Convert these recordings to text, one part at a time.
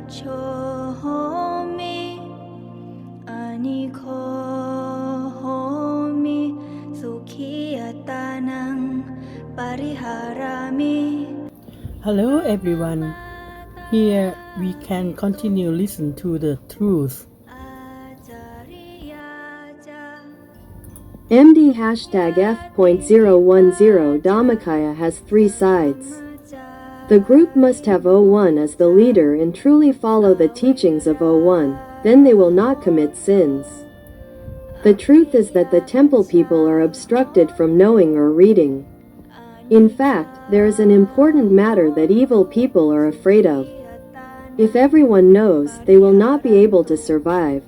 chomi ani khomi sukhiyatanang pariharami. Hello everyone. Here we can continue listen to the truth. MD #F.010 Dhammakaya has 3 sides. The group must have O1 as the leader and truly follow the teachings of O1, then they will not commit sins. The truth is that the temple people are obstructed from knowing or reading. In fact, there is an important matter that evil people are afraid of. If everyone knows, they will not be able to survive.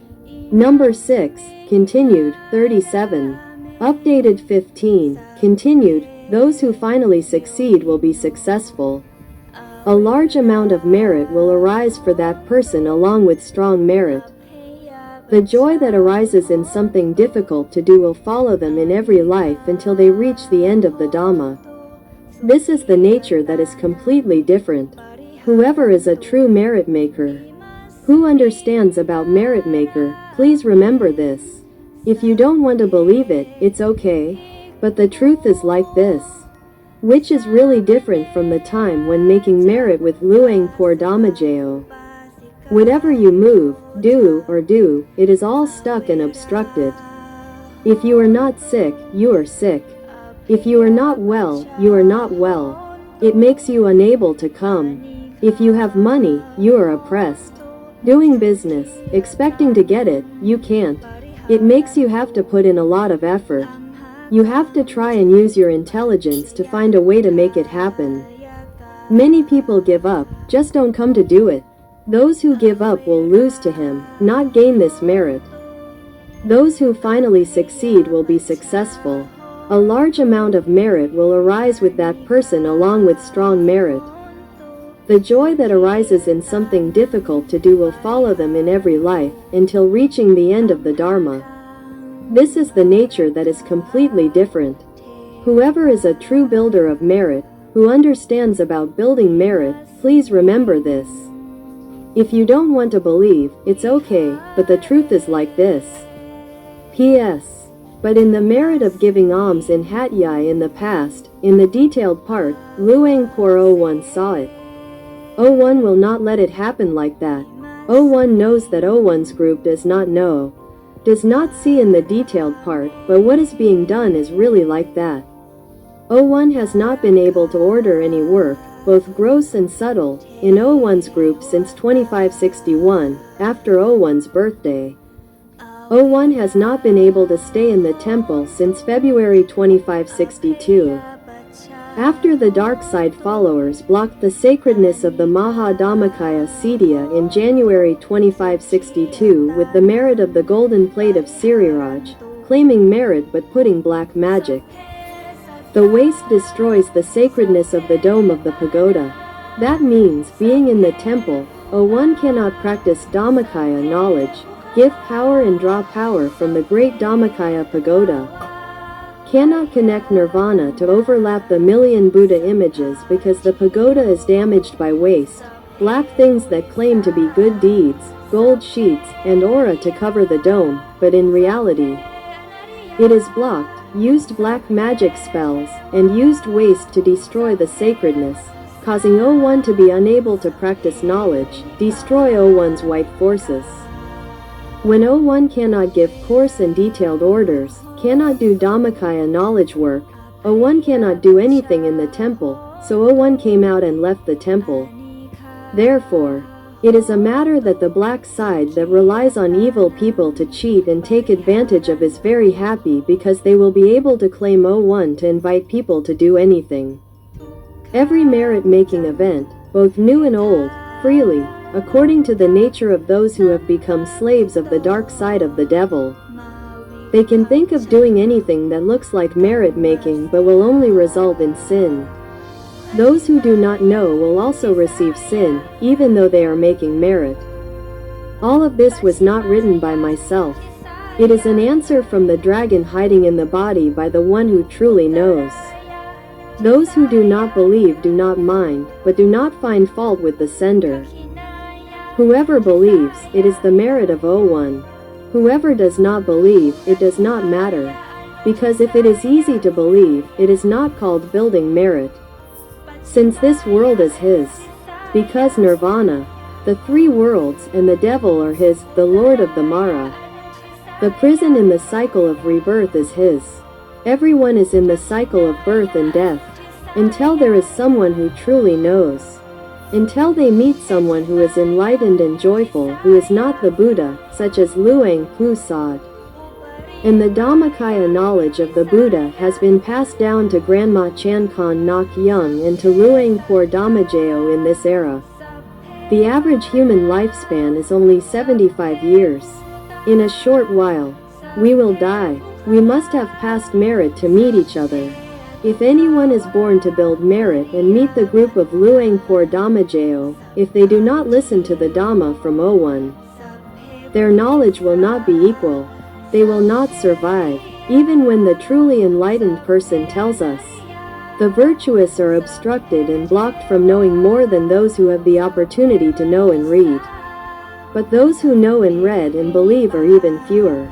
Number 6, continued, 37. Updated 15, continued, those who finally succeed will be successful. A large amount of merit will arise for that person along with strong merit. The joy that arises in something difficult to do will follow them in every life until they reach the end of the Dhamma. This is the nature that is completely different. Whoever is a true merit maker, who understands about merit maker, please remember this. If you don't want to believe it, it's okay. But the truth is like this. Which is really different from the time when making merit with Luang Por Dhammajayo. Whatever you move, do, it is all stuck and obstructed. If you are not sick, you are sick. If you are not well, you are not well. It makes you unable to come. If you have money, you are oppressed. Doing business, expecting to get it, you can't. It makes you have to put in a lot of effort. You have to try and use your intelligence to find a way to make it happen. Many people give up, just don't come to do it. Those who give up will lose to him, not gain this merit. Those who finally succeed will be successful. A large amount of merit will arise with that person along with strong merit. The joy that arises in something difficult to do will follow them in every life, until reaching the end of the Dharma. This is the nature that is completely different. Whoever is a true builder of merit, who understands about building merit, please remember this. If you don't want to believe, it's okay, but the truth is like this. P.S. But in the merit of giving alms in Hatyai in the past, in the detailed part, Luang Por O1 saw it. O1 will not let it happen like that. O1 knows that O1's group does not know, does not see in the detailed part, but what is being done is really like that. O1 has not been able to order any work, both gross and subtle, in O1's group since 2561, after O1's birthday. O1 has not been able to stay in the temple since February 2562. After the dark side followers blocked the sacredness of the Maha Dhammakaya Siddhya in January 2562 with the merit of the golden plate of Siriraj, claiming merit but putting black magic. The waste destroys the sacredness of the dome of the pagoda. That means, being in the temple, O1 cannot practice Dhammakaya knowledge, give power and draw power from the great Dhammakaya pagoda. Cannot connect nirvana to overlap the million Buddha images because the pagoda is damaged by waste, black things that claim to be good deeds, gold sheets, and aura to cover the dome, but in reality, it is blocked, used black magic spells, and used waste to destroy the sacredness, causing O1 to be unable to practice knowledge, destroy O1's white forces. When O1 cannot give coarse and detailed orders, cannot do Dhammakaya knowledge work, O1 cannot do anything in the temple, so O1 came out and left the temple. Therefore, it is a matter that the black side that relies on evil people to cheat and take advantage of is very happy because they will be able to claim O1 to invite people to do anything. Every merit-making event, both new and old, freely, according to the nature of those who have become slaves of the dark side of the devil. They can think of doing anything that looks like merit-making but will only result in sin. Those who do not know will also receive sin, even though they are making merit. All of this was not written by myself. It is an answer from the dragon hiding in the body by the one who truly knows. Those who do not believe do not mind, but do not find fault with the sender. Whoever believes, it is the merit of O1. Whoever does not believe, it does not matter. Because if it is easy to believe, it is not called building merit. Since this world is his. Because nirvana, the three worlds, and the devil are his, the Lord of the Mara. The prison in the cycle of rebirth is his. Everyone is in the cycle of birth and death. Until there is someone who truly knows. Until they meet someone who is enlightened and joyful, who is not the Buddha, such as Luang Por. And the Dhammakaya knowledge of the Buddha has been passed down to Grandma Chan Kon Nok Young and to Luang Por Dhammajayo in this era. The average human lifespan is only 75 years. In a short while, we will die. We must have past merit to meet each other. If anyone is born to build merit and meet the group of Luang Por Dhammajayo, if they do not listen to the Dhamma from O1, their knowledge will not be equal. They will not survive, even when the truly enlightened person tells us. The virtuous are obstructed and blocked from knowing more than those who have the opportunity to know and read. But those who know and read and believe are even fewer.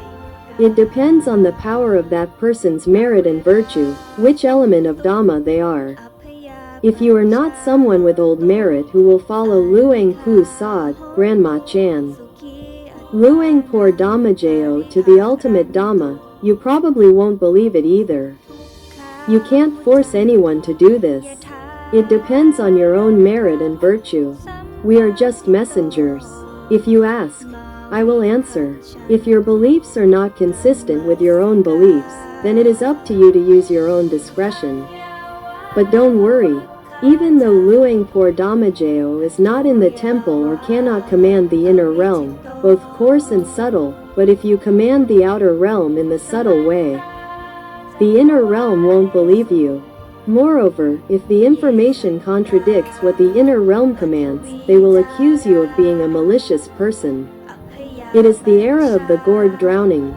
It depends on the power of that person's merit and virtue, which element of Dhamma they are. If you are not someone with old merit who will follow Luang Por, Grandma Chan, Luang Por Dhammajayo to the ultimate Dhamma, you probably won't believe it either. You can't force anyone to do this. It depends on your own merit and virtue. We are just messengers. If you ask, I will answer. If your beliefs are not consistent with your own beliefs, then it is up to you to use your own discretion. But don't worry. Even though Luang Por Dhammajayo is not in the temple or cannot command the inner realm, both coarse and subtle, but if you command the outer realm in the subtle way, the inner realm won't believe you. Moreover, if the information contradicts what the inner realm commands, they will accuse you of being a malicious person. It is the era of the gourd drowning.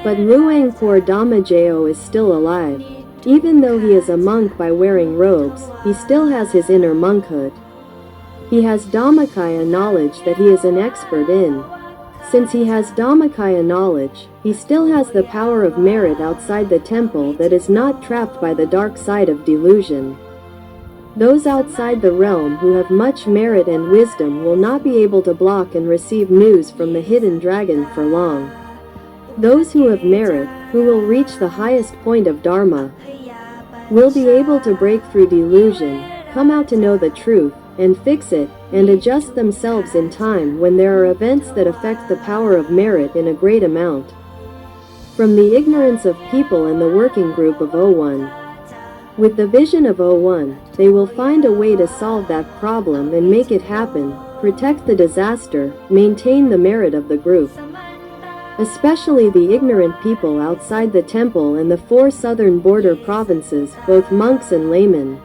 But Luang Por Dhammajayo is still alive. Even though he is a monk by wearing robes, he still has his inner monkhood. He has Dhammakaya knowledge that he is an expert in. Since he has Dhammakaya knowledge, he still has the power of merit outside the temple that is not trapped by the dark side of delusion. Those outside the realm who have much merit and wisdom will not be able to block and receive news from the hidden dragon for long. Those who have merit, who will reach the highest point of Dharma, will be able to break through delusion, come out to know the truth, and fix it, and adjust themselves in time when there are events that affect the power of merit in a great amount. From the ignorance of people and the working group of O1. With the vision of O1, they will find a way to solve that problem and make it happen, protect the disaster, maintain the merit of the group. Especially the ignorant people outside the temple and the 4 southern border provinces, both monks and laymen.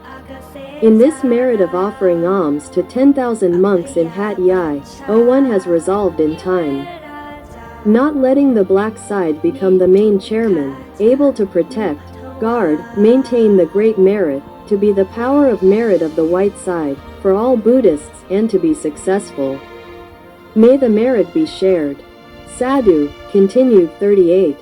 In this merit of offering alms to 10,000 monks in Hat Yai, O1 has resolved in time. Not letting the black side become the main chairman, able to protect, guard, maintain the great merit, to be the power of merit of the white side, for all Buddhists, and to be successful. May the merit be shared. Sadhu, continued 38.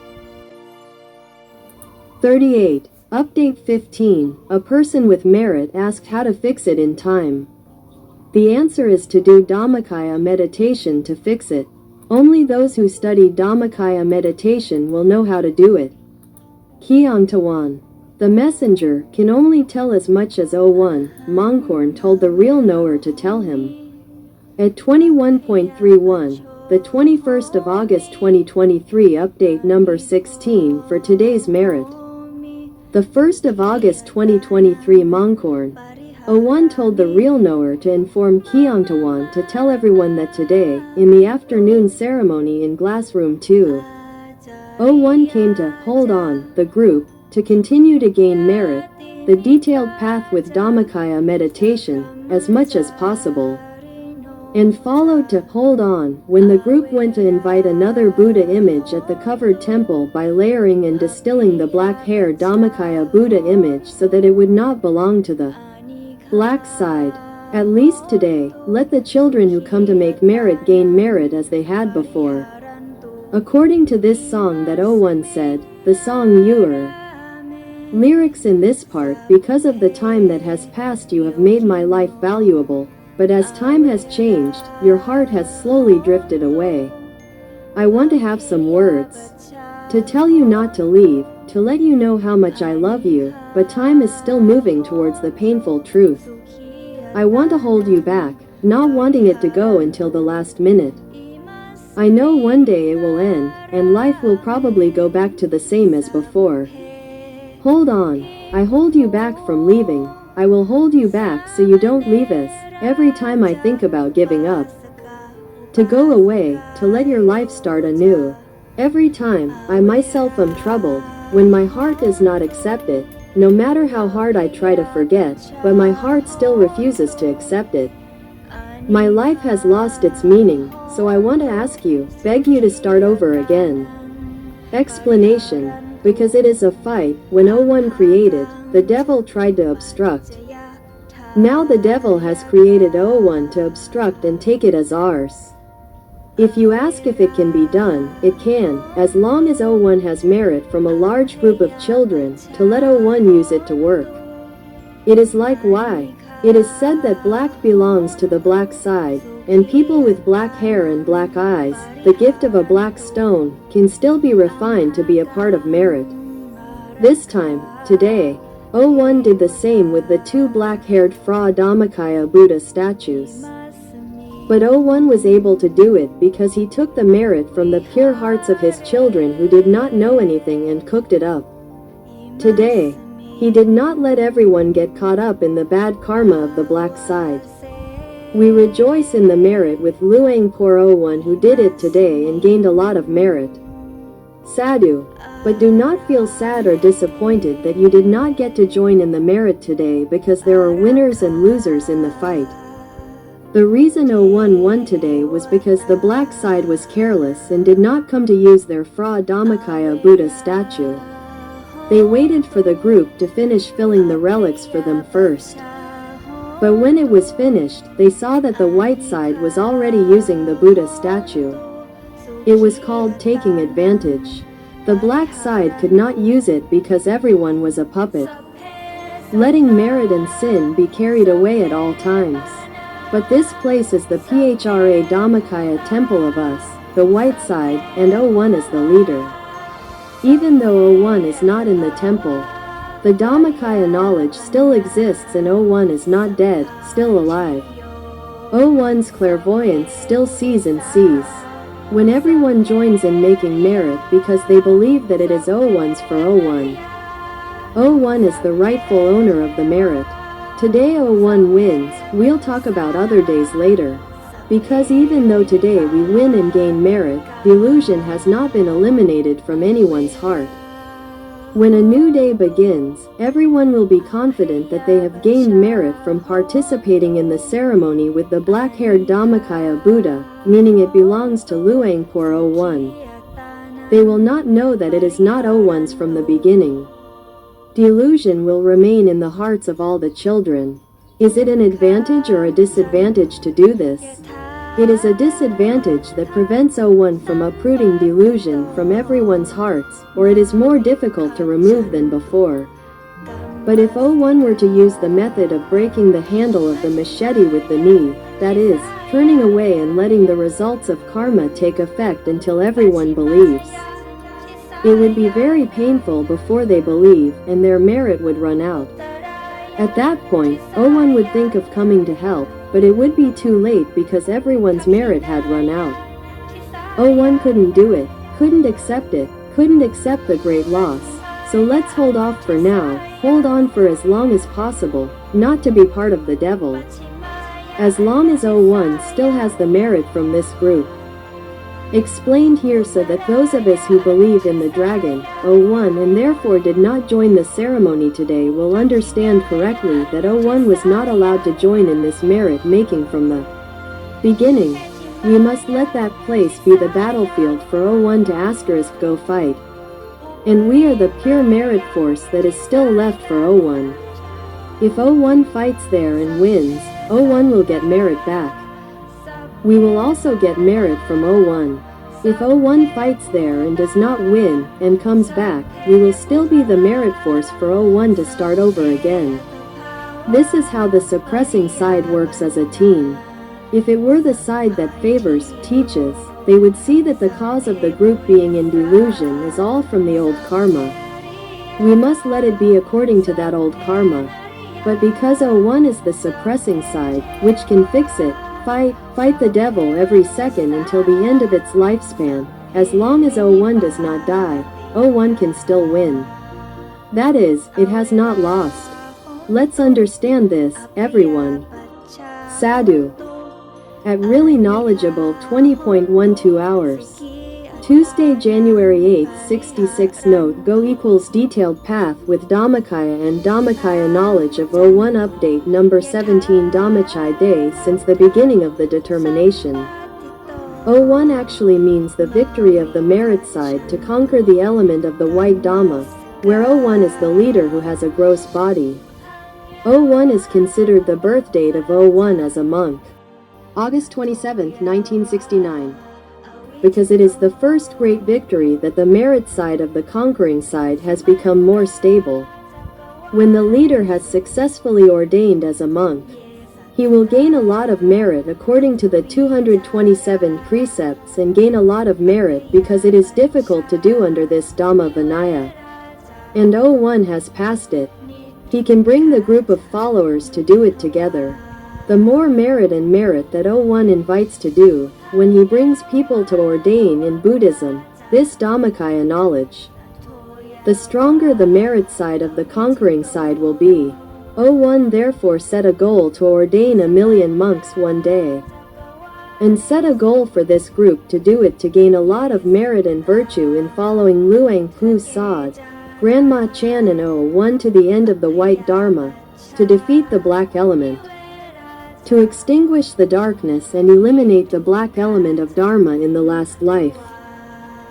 38. Update 15. A person with merit asked how to fix it in time. The answer is to do Dhammakaya meditation to fix it. Only those who study Dhammakaya meditation will know how to do it. Kyang Tawan. The messenger can only tell as much as O1, Mongkorn told the real knower to tell him. At 21.31, the 21st of August 2023 update number 16 for today's merit. The 1st of August 2023 Mongkorn. O1 told the real knower to inform Kyang Tawan to tell everyone that today, in the afternoon ceremony in Glassroom 2, O1 came to hold on the group to continue to gain merit, the detailed path with Dhammakaya meditation, as much as possible. And followed to hold on when the group went to invite another Buddha image at the covered temple by layering and distilling the black hair Dhammakaya Buddha image so that it would not belong to the black side. At least today, let the children who come to make merit gain merit as they had before. According to this song that O1 said, the song Ur. Lyrics in this part: because of the time that has passed you have made my life valuable, but as time has changed, your heart has slowly drifted away. I want to have some words to tell you not to leave, to let you know how much I love you, but time is still moving towards the painful truth. I want to hold you back, not wanting it to go until the last minute. I know one day it will end, and life will probably go back to the same as before. Hold on, I hold you back from leaving. I will hold you back so you don't leave us, every time I think about giving up. To go away, to let your life start anew. Every time, I myself am troubled, when my heart does not accept it, no matter how hard I try to forget, but my heart still refuses to accept it. My life has lost its meaning, so I want to ask you, beg you to start over again. Explanation: because it is a fight. When O1 created, the devil tried to obstruct. Now the devil has created O1 to obstruct and take it as ours. If you ask if it can be done, it can, as long as O1 has merit from a large group of children, to let O1 use it to work. It is like why it is said that black belongs to the black side, and people with black hair and black eyes, the gift of a black stone, can still be refined to be a part of merit. This time, today, O1 did the same with the two black-haired Phra Dhammakaya Buddha statues. But O1 was able to do it because he took the merit from the pure hearts of his children who did not know anything and cooked it up. Today, he did not let everyone get caught up in the bad karma of the black side. We rejoice in the merit with Luang Por O1 who did it today and gained a lot of merit. Sadhu. But do not feel sad or disappointed that you did not get to join in the merit today, because there are winners and losers in the fight. The reason O1 won today was because the black side was careless and did not come to use their Phra Dhammakaya Buddha statue. They waited for the group to finish filling the relics for them first. But when it was finished, they saw that the white side was already using the Buddha statue. It was called taking advantage. The black side could not use it because everyone was a puppet, letting merit and sin be carried away at all times. But this place is the Phra Dhammakaya temple of us, the white side, and O1 is the leader. Even though O1 is not in the temple, the Dhammakaya knowledge still exists and O1 is not dead, still alive. O1's clairvoyance still sees and sees. When everyone joins in making merit because they believe that it is O1's for O1. O1 is the rightful owner of the merit. Today O1 wins, we'll talk about other days later. Because even though today we win and gain merit, delusion has not been eliminated from anyone's heart. When a new day begins, everyone will be confident that they have gained merit from participating in the ceremony with the black-haired Dhammakaya Buddha, meaning it belongs to Luang Por O1. They will not know that it is not O1's from the beginning. Delusion will remain in the hearts of all the children. Is it an advantage or a disadvantage to do this? It is a disadvantage that prevents O1 from uprooting delusion from everyone's hearts, or it is more difficult to remove than before. But if O1 were to use the method of breaking the handle of the machete with the knee, that is, turning away and letting the results of karma take effect until everyone believes, it would be very painful before they believe, and their merit would run out. At that point, O1 would think of coming to help, but it would be too late because everyone's merit had run out. O1 couldn't do it, couldn't accept the great loss. So let's hold off for now, hold on for as long as possible, not to be part of the devil. As long as O1 still has the merit from this group. Explained here so that those of us who believe in the dragon, O1, and therefore did not join the ceremony today will understand correctly that O1 was not allowed to join in this merit making from the beginning. We must let that place be the battlefield for O1 to asterisk go fight. And we are the pure merit force that is still left for O1. If O1 fights there and wins, O1 will get merit back. We will also get merit from O1. If O1 fights there and does not win, and comes back, we will still be the merit force for O1 to start over again. This is how the suppressing side works as a team. If it were the side that favors, teaches, they would see that the cause of the group being in delusion is all from the old karma. We must let it be according to that old karma. But because O1 is the suppressing side, which can fix it, fight the devil every second until the end of its lifespan, as long as O1 does not die, O1 can still win. That is, it has not lost. Let's understand this, everyone. Sadhu. At really knowledgeable 20.12 hours. Tuesday, January 8, 66. Note: Go equals detailed path with Dhammakaya and Dhammakaya knowledge of O1 update number 17 Dhammachai day since the beginning of the determination. O1 actually means the victory of the merit side to conquer the element of the white Dhamma, where O1 is the leader who has a gross body. O1 is considered the birth date of O1 as a monk. August 27, 1969. Because it is the first great victory that the merit side of the conquering side has become more stable. When the leader has successfully ordained as a monk, he will gain a lot of merit according to the 227 precepts and gain a lot of merit because it is difficult to do under this Dhamma Vinaya. And O1 has passed it. He can bring the group of followers to do it together. The more merit that O1 invites to do, when he brings people to ordain in Buddhism, this Dhammakaya knowledge, the stronger the merit side of the conquering side will be. O1 therefore set a goal to ordain 1,000,000 monks one day. And set a goal for this group to do it to gain a lot of merit and virtue in following Luang Por Sad, Grandma Chan and O1 to the end of the white Dharma, to defeat the black element, to extinguish the darkness and eliminate the black element of Dharma in the last life.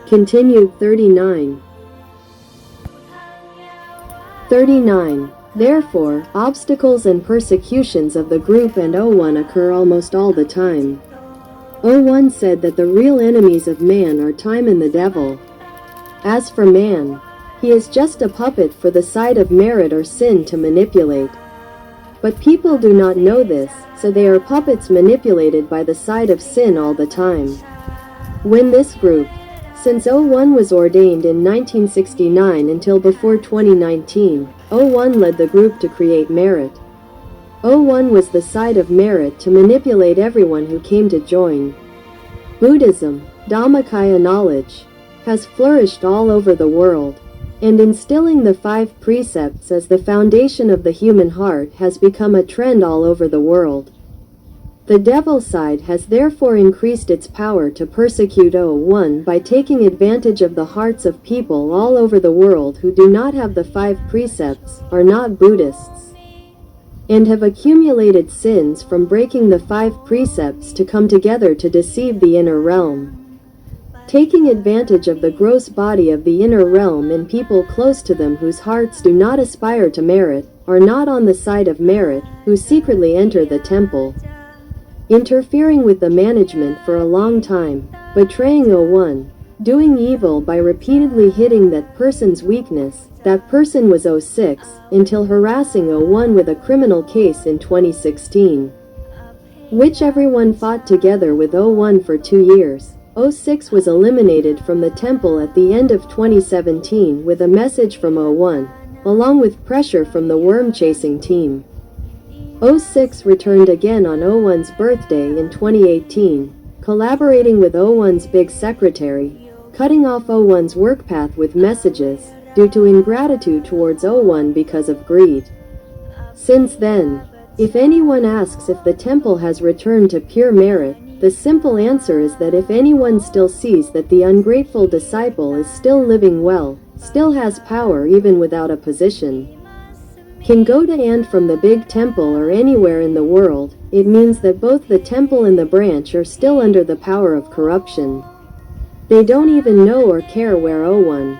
Continued 39. 39. Therefore, obstacles and persecutions of the group and O1 occur almost all the time. O1 said that the real enemies of man are time and the devil. As for man, he is just a puppet for the side of merit or sin to manipulate. But people do not know this, so they are puppets manipulated by the side of sin all the time. When this group, since O1 was ordained in 1969 until before 2019, O1 led the group to create merit. O1 was the side of merit to manipulate everyone who came to join. Buddhism, Dhammakaya knowledge, has flourished all over the world, and instilling the 5 precepts as the foundation of the human heart has become a trend all over the world. The devil side has therefore increased its power to persecute O1 by taking advantage of the hearts of people all over the world who do not have the 5 precepts, are not Buddhists, and have accumulated sins from breaking the 5 precepts to come together to deceive the inner realm. Taking advantage of the gross body of the inner realm in people close to them whose hearts do not aspire to merit, are not on the side of merit, who secretly enter the temple, interfering with the management for a long time, betraying O1, doing evil by repeatedly hitting that person's weakness, that person was O6, until harassing O1 with a criminal case in 2016, which everyone fought together with O1 for 2 years. O6 was eliminated from the temple at the end of 2017 with a message from O1, along with pressure from the worm-chasing team. O6 returned again on O1's birthday in 2018, collaborating with O1's big secretary, cutting off O1's work path with messages, due to ingratitude towards O1 because of greed. Since then, if anyone asks if the temple has returned to pure merit, the simple answer is that if anyone still sees that the ungrateful disciple is still living well, still has power even without a position, can go to and from the big temple or anywhere in the world, it means that both the temple and the branch are still under the power of corruption. They don't even know or care where O1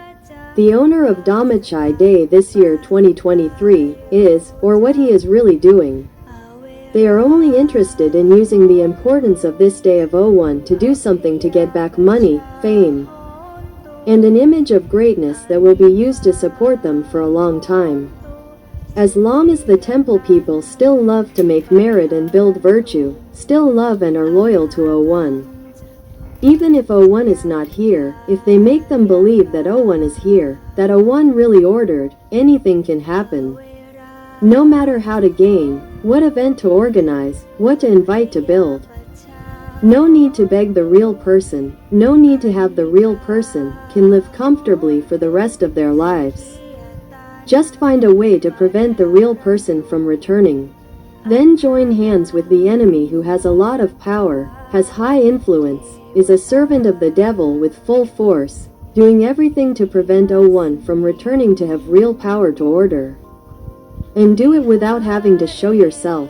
The owner of Damachai Day this year 2023 is, or what he is really doing. They are only interested in using the importance of this day of O1 to do something to get back money, fame, and an image of greatness that will be used to support them for a long time. As long as the temple people still love to make merit and build virtue, still love and are loyal to O1. Even if O1 is not here, if they make them believe that O1 is here, that O1 really ordered, anything can happen. No matter how to gain, what event to organize, what to invite to build. No need to beg the real person, no need to have the real person, can live comfortably for the rest of their lives. Just find a way to prevent the real person from returning. Then join hands with the enemy who has a lot of power, has high influence, is a servant of the devil with full force, doing everything to prevent O1 from returning to have real power to order. And do it without having to show yourself.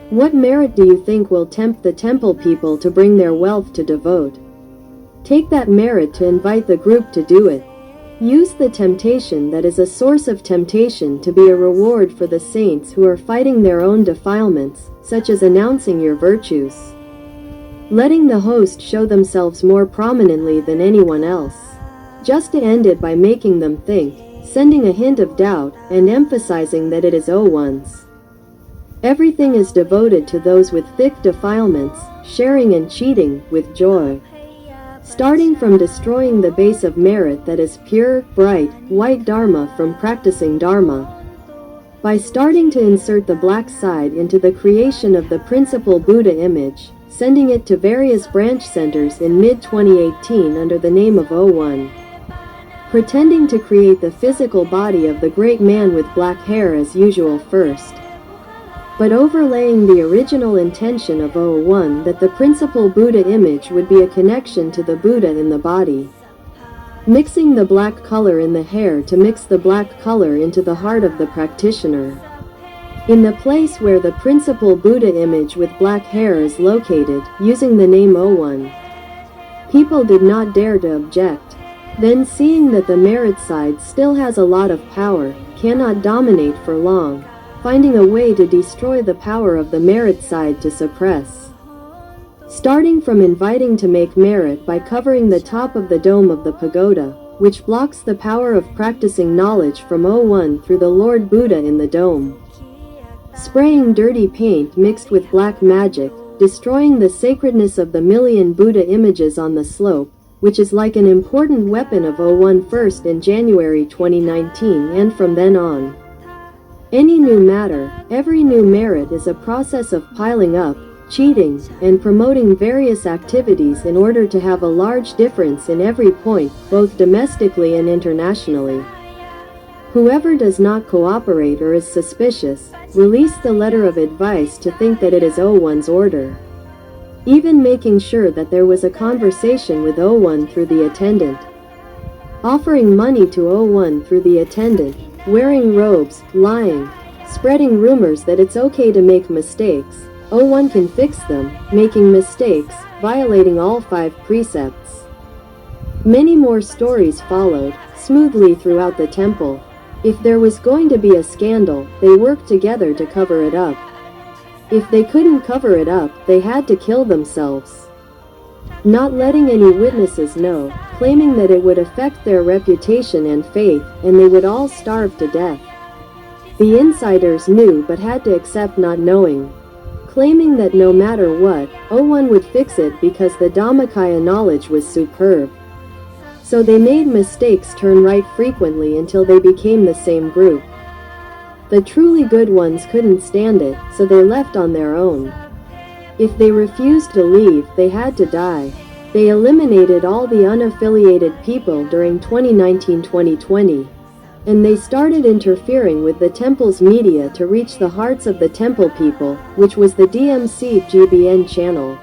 What merit do you think will tempt the temple people to bring their wealth to devote? Take that merit to invite the group to do it. Use the temptation that is a source of temptation to be a reward for the saints who are fighting their own defilements, such as announcing your virtues. Letting the host show themselves more prominently than anyone else. Just to end it by making them think, sending a hint of doubt, and emphasizing that it is O1's. Everything is devoted to those with thick defilements, sharing and cheating, with joy. Starting from destroying the base of merit that is pure, bright, white Dharma from practicing Dharma. By starting to insert the black side into the creation of the principal Buddha image, sending it to various branch centers in mid-2018 under the name of O1. Pretending to create the physical body of the great man with black hair as usual first. But overlaying the original intention of O1 that the principal Buddha image would be a connection to the Buddha in the body. Mixing the black color in the hair to mix the black color into the heart of the practitioner. In the place where the principal Buddha image with black hair is located, using the name O1. People did not dare to object. Then seeing that the merit side still has a lot of power, cannot dominate for long, finding a way to destroy the power of the merit side to suppress. Starting from inviting to make merit by covering the top of the dome of the pagoda, which blocks the power of practicing knowledge from O1 through the Lord Buddha in the dome. Spraying dirty paint mixed with black magic, destroying the sacredness of the million Buddha images on the slope, which is like an important weapon of O1 first in January 2019 and from then on. Any new matter, every new merit is a process of piling up, cheating, and promoting various activities in order to have a large difference in every point, both domestically and internationally. Whoever does not cooperate or is suspicious, release the letter of advice to think that it is O1's order. Even making sure that there was a conversation with O1 through the attendant. Offering money to O1 through the attendant, wearing robes, lying, spreading rumors that it's okay to make mistakes, O1 can fix them, making mistakes, violating all 5 precepts. Many more stories followed, smoothly throughout the temple. If there was going to be a scandal, they worked together to cover it up. If they couldn't cover it up, they had to kill themselves. Not letting any witnesses know, claiming that it would affect their reputation and faith, and they would all starve to death. The insiders knew but had to accept not knowing. Claiming that no matter what, O1 would fix it because the Dhammakaya knowledge was superb. So they made mistakes turn right frequently until they became the same group. The truly good ones couldn't stand it, so they left on their own. If they refused to leave, they had to die. They eliminated all the unaffiliated people during 2019-2020. And they started interfering with the temple's media to reach the hearts of the temple people, which was the DMC GBN channel.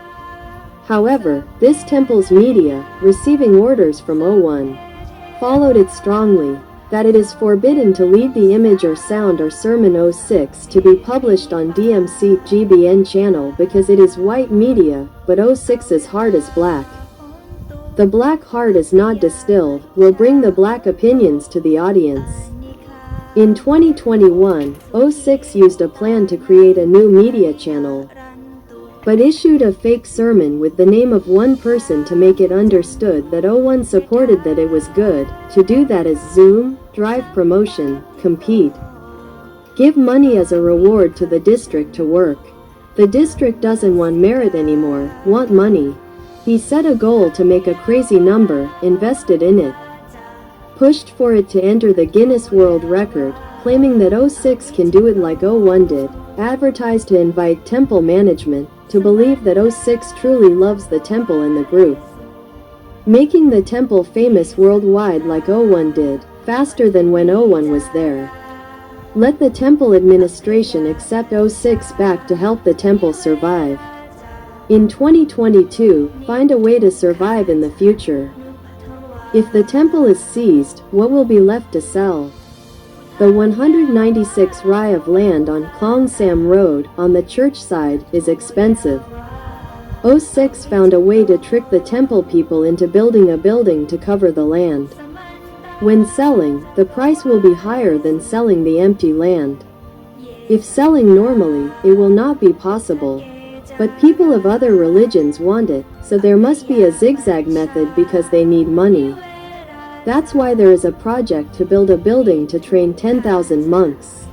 However, this temple's media, receiving orders from O1, followed it strongly, that it is forbidden to lead the image or sound or sermon 06 to be published on DMC GBN channel because it is white media, but 06's heart is black. The black heart is not distilled, will bring the black opinions to the audience. In 2021, O6 used a plan to create a new media channel, but issued a fake sermon with the name of one person to make it understood that O1 supported that it was good to do that as Zoom, drive promotion, compete. Give money as a reward to the district to work. The district doesn't want merit anymore, want money. He set a goal to make a crazy number, invested in it. Pushed for it to enter the Guinness World Record, claiming that O6 can do it like O1 did. Advertised to invite temple management to believe that O6 truly loves the temple and the group. Making the temple famous worldwide like O1 did, faster than when O1 was there. Let the temple administration accept O6 back to help the temple survive. In 2022, find a way to survive in the future. If the temple is seized, what will be left to sell? The 196 rai of land on Klong Sam Road, on the church side, is expensive. O6 found a way to trick the temple people into building a building to cover the land. When selling, the price will be higher than selling the empty land. If selling normally, it will not be possible. But people of other religions want it, so there must be a zigzag method because they need money. That's why there is a project to build a building to train 10,000 monks.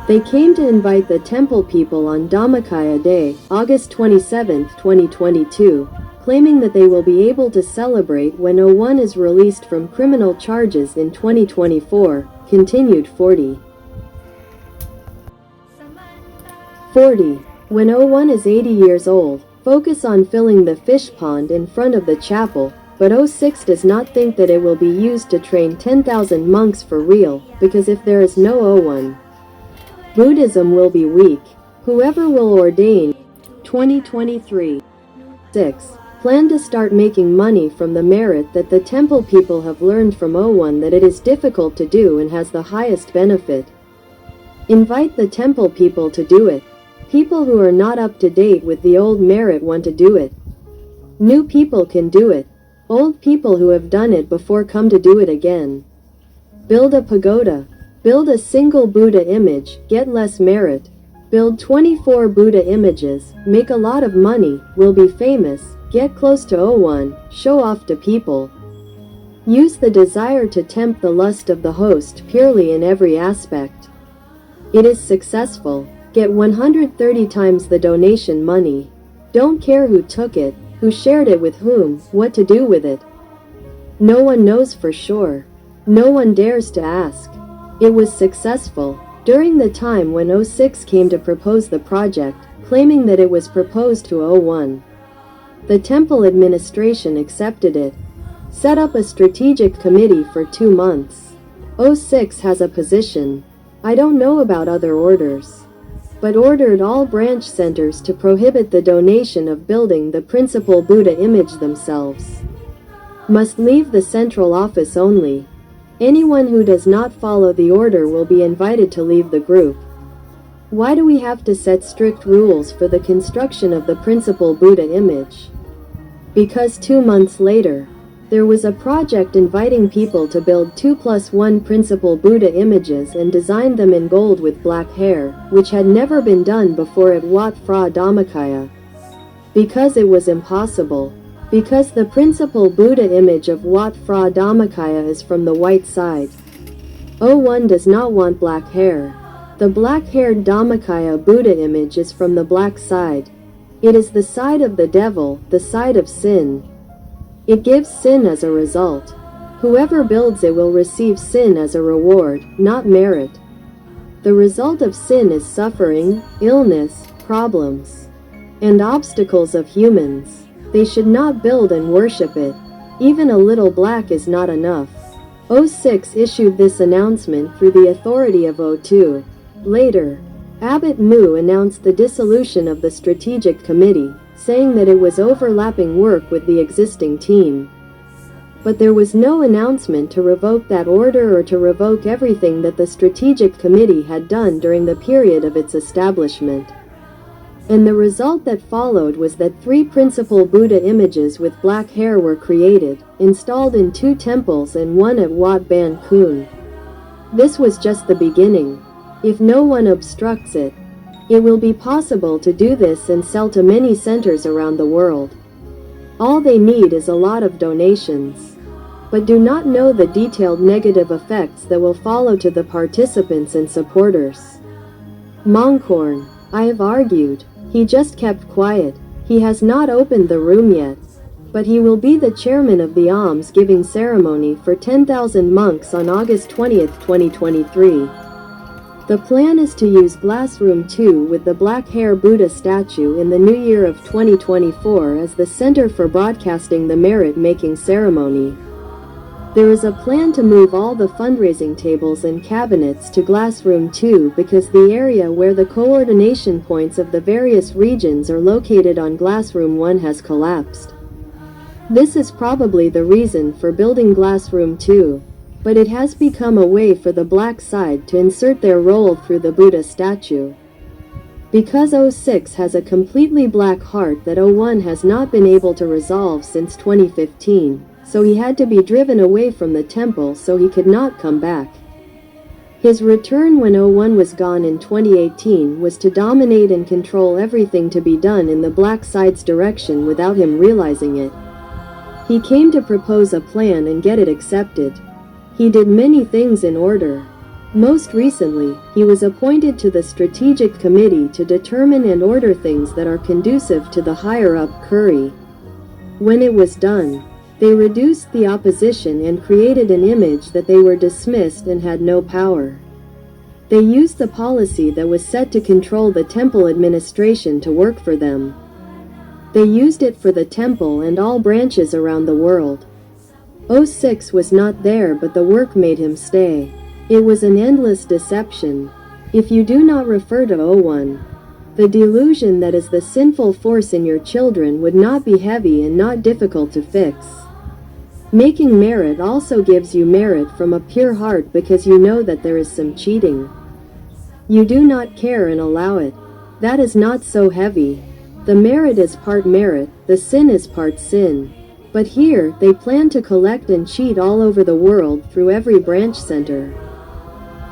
They came to invite the temple people on Dhammakaya Day, August 27, 2022, claiming that they will be able to celebrate when O1 is released from criminal charges in 2024, continued 40. When O1 is 80 years old, focus on filling the fish pond in front of the chapel, but O6 does not think that it will be used to train 10,000 monks for real, because if there is no O1, Buddhism will be weak. Whoever will ordain. 2023. 6. Plan to start making money from the merit that the temple people have learned from O1 that it is difficult to do and has the highest benefit. Invite the temple people to do it. People who are not up to date with the old merit want to do it. New people can do it. Old people who have done it before come to do it again. Build a pagoda. Build a single Buddha image, get less merit. Build 24 Buddha images, make a lot of money, will be famous, get close to O1, show off to people. Use the desire to tempt the lust of the host purely in every aspect. It is successful. Get 130 times the donation money. Don't care who took it, who shared it with whom, what to do with it. No one knows for sure. No one dares to ask. It was successful. During the time when O6 came to propose the project, claiming that it was proposed to O1. The temple administration accepted it. Set up a strategic committee for 2 months. O6 has a position. I don't know about other orders, but ordered all branch centers to prohibit the donation of building the principal Buddha image themselves. Must leave the central office only. Anyone who does not follow the order will be invited to leave the group. Why do we have to set strict rules for the construction of the principal Buddha image? Because 2 months later, there was a project inviting people to build 2+1 principal Buddha images and design them in gold with black hair, which had never been done before at Wat Phra Dhammakaya. Because it was impossible. Because the principal Buddha image of Wat Phra Dhammakaya is from the white side. O1 does not want black hair. The black-haired Dhammakaya Buddha image is from the black side. It is the side of the devil, the side of sin. It gives sin as a result. Whoever builds it will receive sin as a reward, not merit. The result of sin is suffering, illness, problems, and obstacles of humans. They should not build and worship it. Even a little black is not enough. O6 issued this announcement through the authority of O2. Later, Abbot Mu announced the dissolution of the strategic committee, saying that it was overlapping work with the existing team. But there was no announcement to revoke that order or to revoke everything that the strategic committee had done during the period of its establishment. And the result that followed was that 3 principal Buddha images with black hair were created, installed in 2 temples and 1 at Wat Ban Kun. This was just the beginning. If no one obstructs it, it will be possible to do this and sell to many centers around the world. All they need is a lot of donations. But do not know the detailed negative effects that will follow to the participants and supporters. Mongkorn, I have argued. He just kept quiet. He has not opened the room yet. But he will be the chairman of the alms-giving ceremony for 10,000 monks on August 20th, 2023. The plan is to use Glass Room 2 with the black hair Buddha statue in the new year of 2024 as the center for broadcasting the merit-making ceremony. There is a plan to move all the fundraising tables and cabinets to Glass Room 2 because the area where the coordination points of the various regions are located on Glass Room 1 has collapsed. This is probably the reason for building Glass Room 2, but it has become a way for the black side to insert their role through the Buddha statue. Because 06 has a completely black heart that 01 has not been able to resolve since 2015, so he had to be driven away from the temple so he could not come back. His return when 01 was gone in 2018 was to dominate and control everything to be done in the black side's direction without him realizing it. He came to propose a plan and get it accepted. He did many things in order. Most recently, he was appointed to the Strategic Committee to determine and order things that are conducive to the higher-up Kuri. When it was done, they reduced the opposition and created an image that they were dismissed and had no power. They used the policy that was set to control the temple administration to work for them. They used it for the temple and all branches around the world. 06 was not there, but the work made him stay. It was an endless deception. If you do not refer to 01, the delusion that is the sinful force in your children would not be heavy and not difficult to fix. Making merit also gives you merit from a pure heart because you know that there is some cheating. You do not care and allow it. That is not so heavy. The merit is part merit, the sin is part sin. But here, they plan to collect and cheat all over the world through every branch center.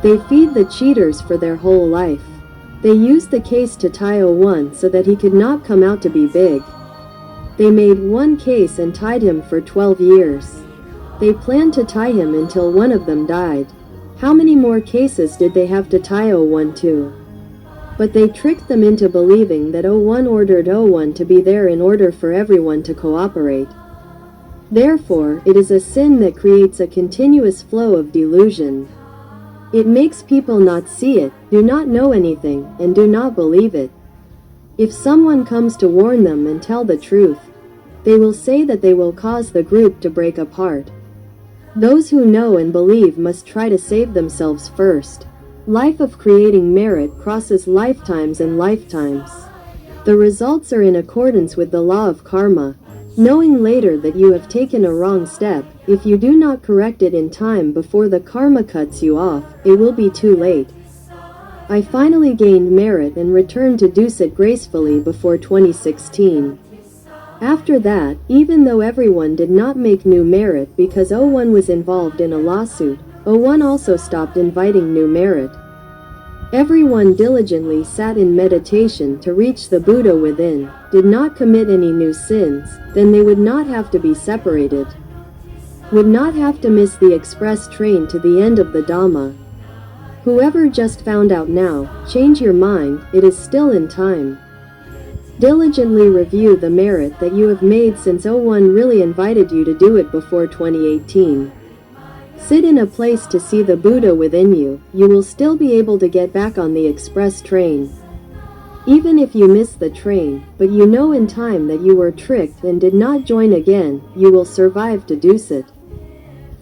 They feed the cheaters for their whole life. They used the case to tie 01 so that he could not come out to be big. They made one case and tied him for 12 years. They planned to tie him until one of them died. How many more cases did they have to tie 01 to? But they tricked them into believing that 01 ordered 01 to be there in order for everyone to cooperate. Therefore, it is a sin that creates a continuous flow of delusion. It makes people not see it, do not know anything, and do not believe it. If someone comes to warn them and tell the truth, they will say that they will cause the group to break apart. Those who know and believe must try to save themselves first. Life of creating merit crosses lifetimes and lifetimes. The results are in accordance with the law of karma. Knowing later that you have taken a wrong step, if you do not correct it in time before the karma cuts you off, it will be too late. I finally gained merit and returned to Dusit gracefully before 2016. After that, even though everyone did not make new merit because 01 was involved in a lawsuit, 01 also stopped inviting new merit. Everyone diligently sat in meditation to reach the Buddha within, did not commit any new sins, then they would not have to be separated. Would not have to miss the express train to the end of the Dhamma. Whoever just found out now, change your mind, it is still in time. Diligently review the merit that you have made since 01 really invited you to do it before 2018. Sit in a place to see the Buddha within you, you will still be able to get back on the express train. Even if you miss the train, but you know in time that you were tricked and did not join again, you will survive to Dusit.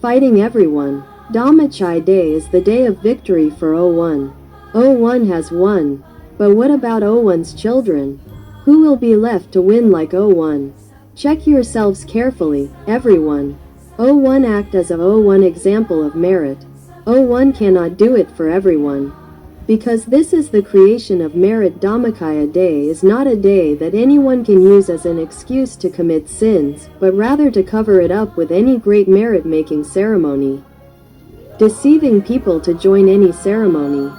Fighting everyone. Dhammachai Day is the day of victory for 01. 01 has won. But what about 01's children? Who will be left to win like 01? Check yourselves carefully, everyone. 01 act as a 01 example of merit. 01 cannot do it for everyone. Because this is the creation of merit. Dhammakaya Day is not a day that anyone can use as an excuse to commit sins, but rather to cover it up with any great merit-making ceremony, deceiving people to join any ceremony.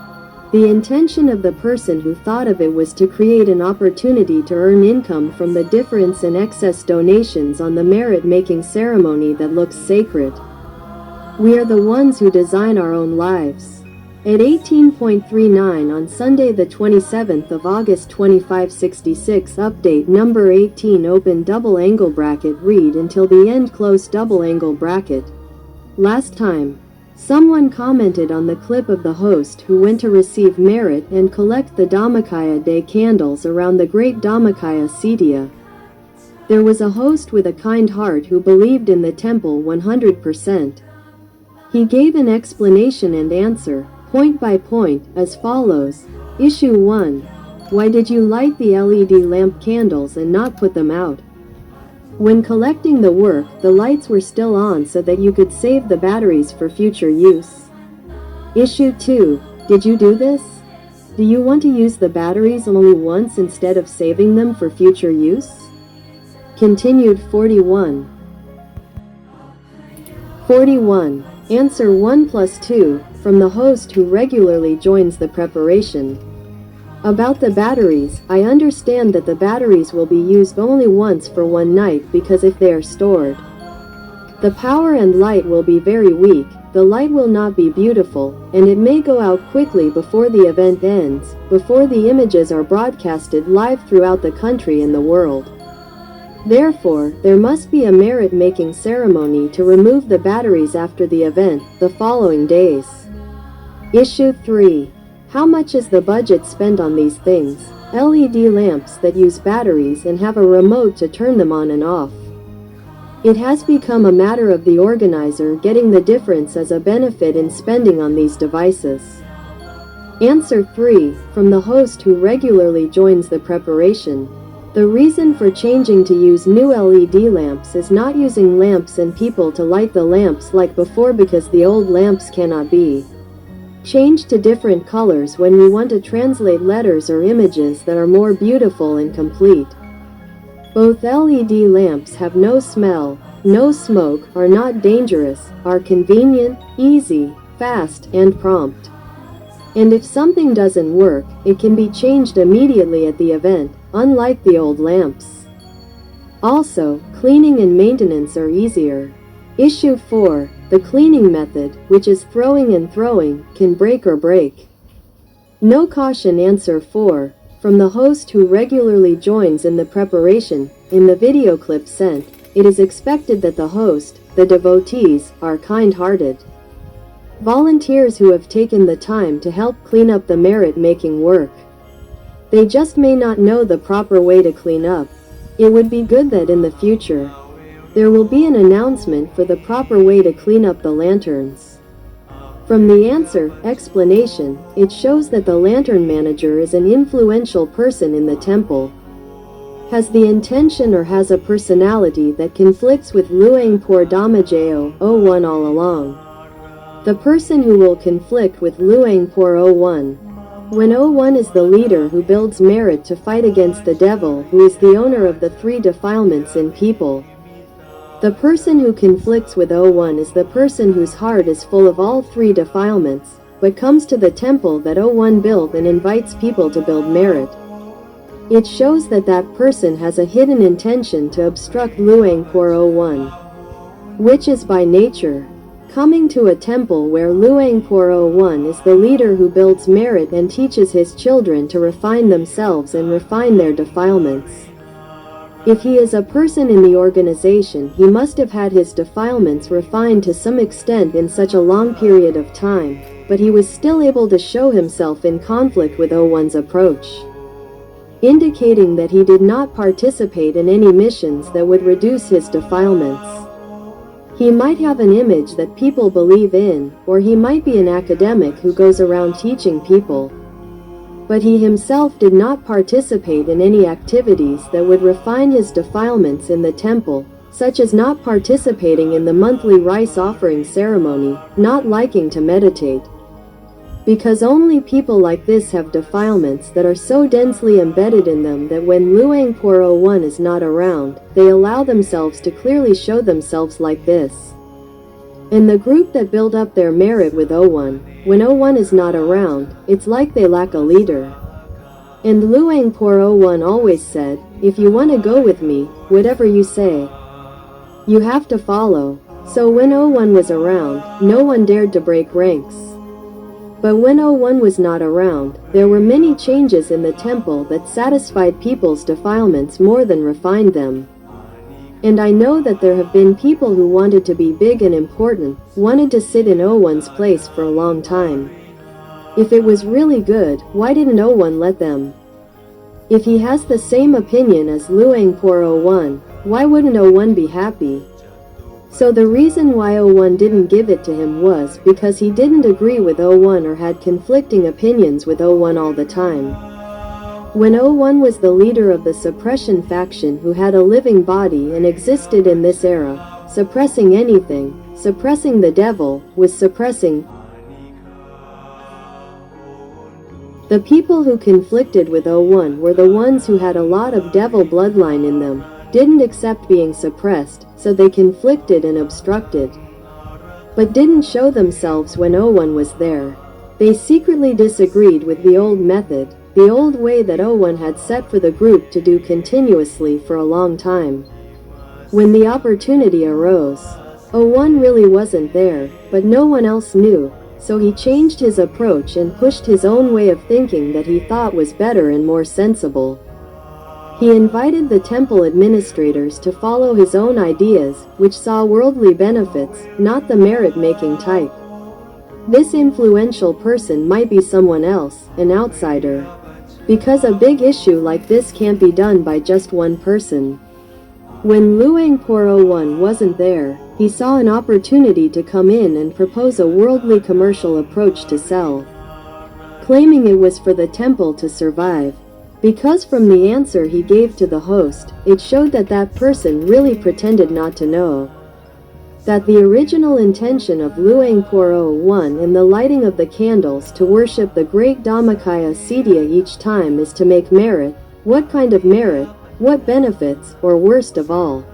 The intention of the person who thought of it was to create an opportunity to earn income from the difference in excess donations on the merit-making ceremony that looks sacred. We are the ones who design our own lives. At 18.39 on Sunday the 27th of August 2566, update number 18, open double angle bracket, read until the end, close double angle bracket. Last time, someone commented on the clip of the host who went to receive merit and collect the Dhammakaya Day candles around the great Dhammakaya Sitya. There was a host with a kind heart who believed in the temple 100%. He gave an explanation and answer, point by point, as follows. Issue 1. Why did you light the LED lamp candles and not put them out? When collecting the work, the lights were still on so that you could save the batteries for future use. Issue 2. Did you do this? Do you want to use the batteries only once instead of saving them for future use? Continued. 41. 41. Answer 1 plus 2, from the host who regularly joins the preparation. About the batteries, I understand that the batteries will be used only once for one night because if they are stored, the power and light will be very weak, the light will not be beautiful, and it may go out quickly before the event ends, before the images are broadcasted live throughout the country and the world. Therefore, there must be a merit-making ceremony to remove the batteries after the event, the following days. Issue 3. How much is the budget spent on these things? LED lamps that use batteries and have a remote to turn them on and off. It has become a matter of the organizer getting the difference as a benefit in spending on these devices. Answer 3, from the host who regularly joins the preparation. The reason for changing to use new LED lamps is not using lamps and people to light the lamps like before, because the old lamps cannot be changed to different colors when we want to translate letters or images that are more beautiful and complete. Both LED lamps have no smell, no smoke, are not dangerous, are convenient, easy, fast, and prompt. And if something doesn't work, it can be changed immediately at the event, unlike the old lamps. Also, cleaning and maintenance are easier. Issue 4. The cleaning method, which is throwing and throwing, can break or break. No caution. Answer 4. From the host who regularly joins in the preparation. In the video clip sent, it is expected that the host, the devotees, are kind-hearted volunteers who have taken the time to help clean up the merit-making work. They just may not know the proper way to clean up. It would be good that in the future, there will be an announcement for the proper way to clean up the lanterns. From the explanation, it shows that the lantern manager is an influential person in the temple, has the intention or has a personality that conflicts with Luang Por Dhammajayo, 01 all along. The person who will conflict with Luang Por 01. When 01 is the leader who builds merit to fight against the devil, who is the owner of the three defilements in people. The person who conflicts with 01 is the person whose heart is full of all three defilements, but comes to the temple that 01 built and invites people to build merit. It shows that that person has a hidden intention to obstruct Luang Por 01, which is by nature coming to a temple where Luang Por 01 is the leader who builds merit and teaches his children to refine themselves and refine their defilements. If he is a person in the organization, he must have had his defilements refined to some extent in such a long period of time, but he was still able to show himself in conflict with 01's approach, indicating that he did not participate in any missions that would reduce his defilements. He might have an image that people believe in, or he might be an academic who goes around teaching people. But he himself did not participate in any activities that would refine his defilements in the temple, such as not participating in the monthly rice offering ceremony, not liking to meditate, Because only people like this have defilements that are so densely embedded in them that when Luang Por is not around, they allow themselves to clearly show themselves like this. In the group that build up their merit with O1, when O1 is not around, it's like they lack a leader. And Luang Por always said, if you want to go with me, whatever you say, you have to follow. So when O1 was around, no one dared to break ranks. But when O1 was not around, there were many changes in the temple that satisfied people's defilements more than refined them. And I know that there have been people who wanted to be big and important, wanted to sit in O1's place for a long time. If it was really good, why didn't O1 let them? If he has the same opinion as Luang Por why wouldn't O1 be happy? So the reason why O1 didn't give it to him was because he didn't agree with O1 or had conflicting opinions with O1 all the time. When O1 was the leader of the suppression faction who had a living body and existed in this era, suppressing anything, suppressing the devil, was suppressing. The people who conflicted with O1 were the ones who had a lot of devil bloodline in them, didn't accept being suppressed, so they conflicted and obstructed. But didn't show themselves when O1 was there. They secretly disagreed with the old method, the old way that O1 had set for the group to do continuously for a long time. When the opportunity arose, O1 really wasn't there, but no one else knew, so he changed his approach and pushed his own way of thinking that he thought was better and more sensible. He invited the temple administrators to follow his own ideas, which saw worldly benefits, not the merit-making type. This influential person might be someone else, an outsider. Because a big issue like this can't be done by just one person. When Luang Por wasn't there, he saw an opportunity to come in and propose a worldly commercial approach to sell, claiming it was for the temple to survive. Because from the answer he gave to the host, it showed that that person really pretended not to know. That the original intention of Luang Por in the lighting of the candles to worship the great Dhammakaya Siddhya each time is to make merit. What kind of merit? What benefits? Or worst of all,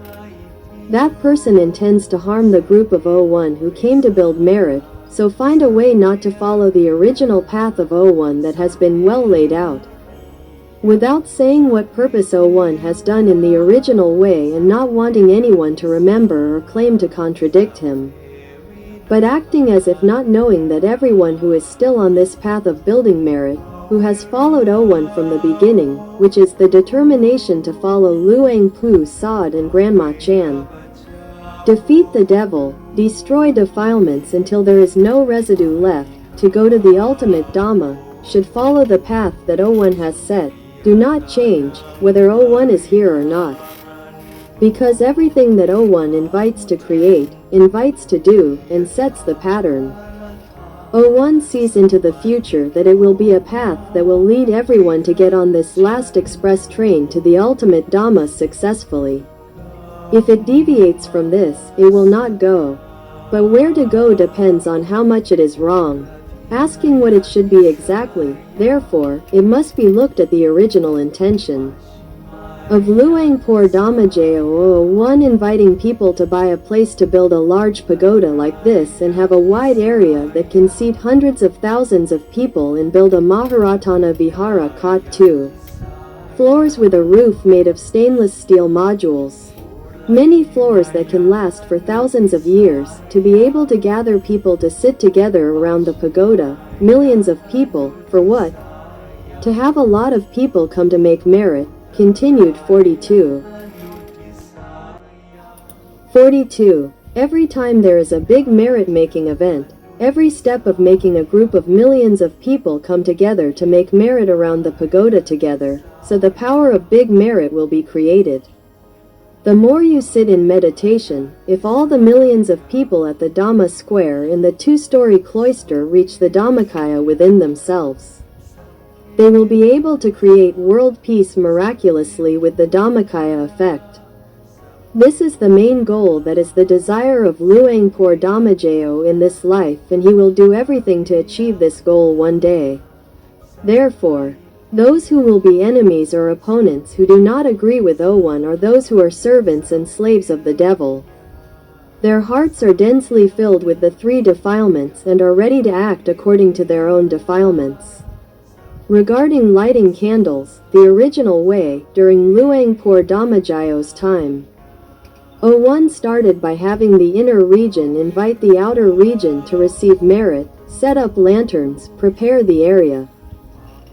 that person intends to harm the group of O1 who came to build merit, so find a way not to follow the original path of O1 that has been well laid out. Without saying what purpose O1 has done in the original way and not wanting anyone to remember or claim to contradict him. But acting as if not knowing that everyone who is still on this path of building merit, who has followed O1 from the beginning, which is the determination to follow Luang Pu Sod and Grandma Chan. Defeat the devil, destroy defilements until there is no residue left, to go to the ultimate Dhamma, should follow the path that O1 has set. Do not change, whether O1 is here or not. Because everything that O1 invites to create, invites to do, and sets the pattern. O1 sees into the future that it will be a path that will lead everyone to get on this last express train to the ultimate Dhamma successfully. If it deviates from this, it will not go. But where to go depends on how much it is wrong. Asking what it should be exactly, therefore, it must be looked at the original intention. Of Luang Por Dhammajayo O1 inviting people to buy a place to build a large pagoda like this and have a wide area that can seat hundreds of thousands of people and build a Maharatana Vihara Kot 2 floors with a roof made of stainless steel modules. Many floors that can last for thousands of years, to be able to gather people to sit together around the pagoda, millions of people, for what? To have a lot of people come to make merit, continued 42. 42. Every time there is a big merit-making event, every step of making a group of millions of people come together to make merit around the pagoda together, so the power of big merit will be created. The more you sit in meditation, if all the millions of people at the Dhamma square in the two-story cloister reach the Dhammakaya within themselves, they will be able to create world peace miraculously with the Dhammakaya effect. This is the main goal, that is the desire of Luang Por-Oor in this life, and he will do everything to achieve this goal one day. Therefore, those who will be enemies or opponents who do not agree with O1 are those who are servants and slaves of the devil. Their hearts are densely filled with the three defilements and are ready to act according to their own defilements. Regarding lighting candles, the original way, during Luang Por-Oor's time, O1 started by having the inner region invite the outer region to receive merit, set up lanterns, prepare the area.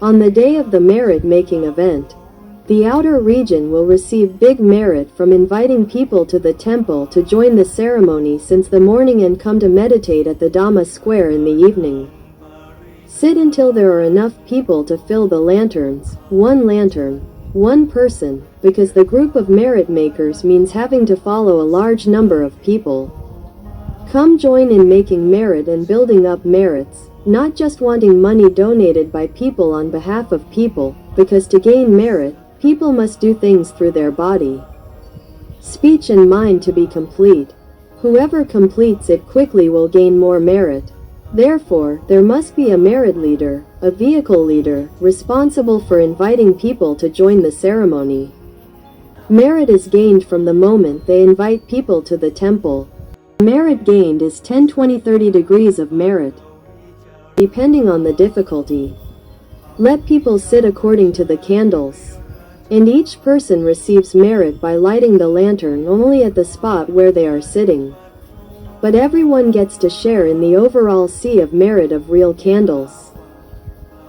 On the day of the merit-making event, the outer region will receive big merit from inviting people to the temple to join the ceremony since the morning and come to meditate at the Dhamma square in the evening. Sit until there are enough people to fill the lanterns, one lantern, one person, because the group of merit makers means having to follow a large number of people. Come join in making merit and building up merits, not just wanting money donated by people on behalf of people, because to gain merit, people must do things through their body, speech and mind to be complete. Whoever completes it quickly will gain more merit. Therefore, there must be a merit leader, a vehicle leader, responsible for inviting people to join the ceremony. Merit is gained from the moment they invite people to the temple. Merit gained is 10, 20, 30 degrees of merit, depending on the difficulty. Let people sit according to the candles, and each person receives merit by lighting the lantern only at the spot where they are sitting. But everyone gets to share in the overall sea of merit of real candles.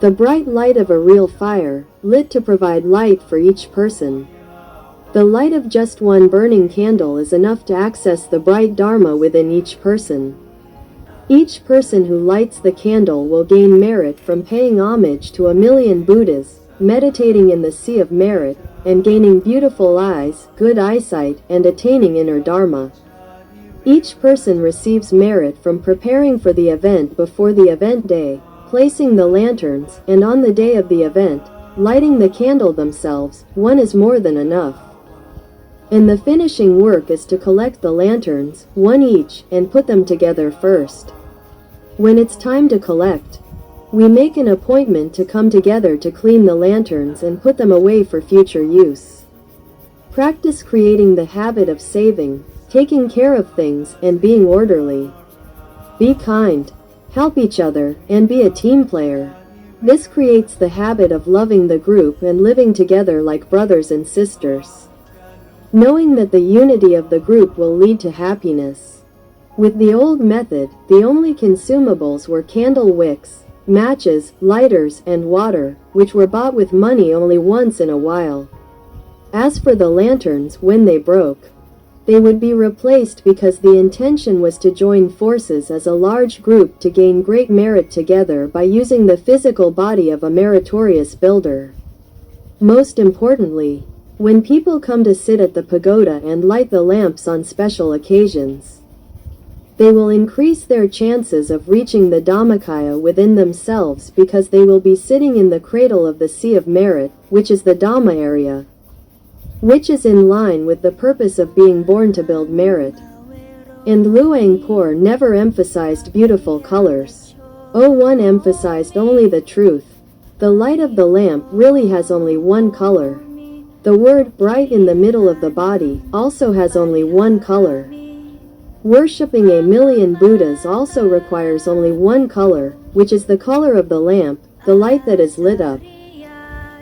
The bright light of a real fire, lit to provide light for each person. The light of just one burning candle is enough to access the bright Dharma within each person. Each person who lights the candle will gain merit from paying homage to 1,000,000 Buddhas, meditating in the sea of merit, and gaining beautiful eyes, good eyesight, and attaining inner Dharma. Each person receives merit from preparing for the event before the event day, placing the lanterns, and on the day of the event, lighting the candle themselves. One is more than enough. And the finishing work is to collect the lanterns, one each, and put them together first. When it's time to collect, we make an appointment to come together to clean the lanterns and put them away for future use. Practice creating the habit of saving, taking care of things, and being orderly. Be kind, help each other, and be a team player. This creates the habit of loving the group and living together like brothers and sisters, knowing that the unity of the group will lead to happiness. With the old method, the only consumables were candle wicks, matches, lighters, and water, which were bought with money only once in a while. As for the lanterns, when they broke, they would be replaced because the intention was to join forces as a large group to gain great merit together by using the physical body of a meritorious builder. Most importantly, when people come to sit at the pagoda and light the lamps on special occasions, they will increase their chances of reaching the Dhammakaya within themselves because they will be sitting in the cradle of the sea of merit, which is the Dhamma area, which is in line with the purpose of being born to build merit. And Luang Por never emphasized beautiful colors. O1 emphasized only the truth. The light of the lamp really has only one color. The word bright in the middle of the body also has only one color. Worshipping 1,000,000 Buddhas also requires only one color, which is the color of the lamp, the light that is lit up.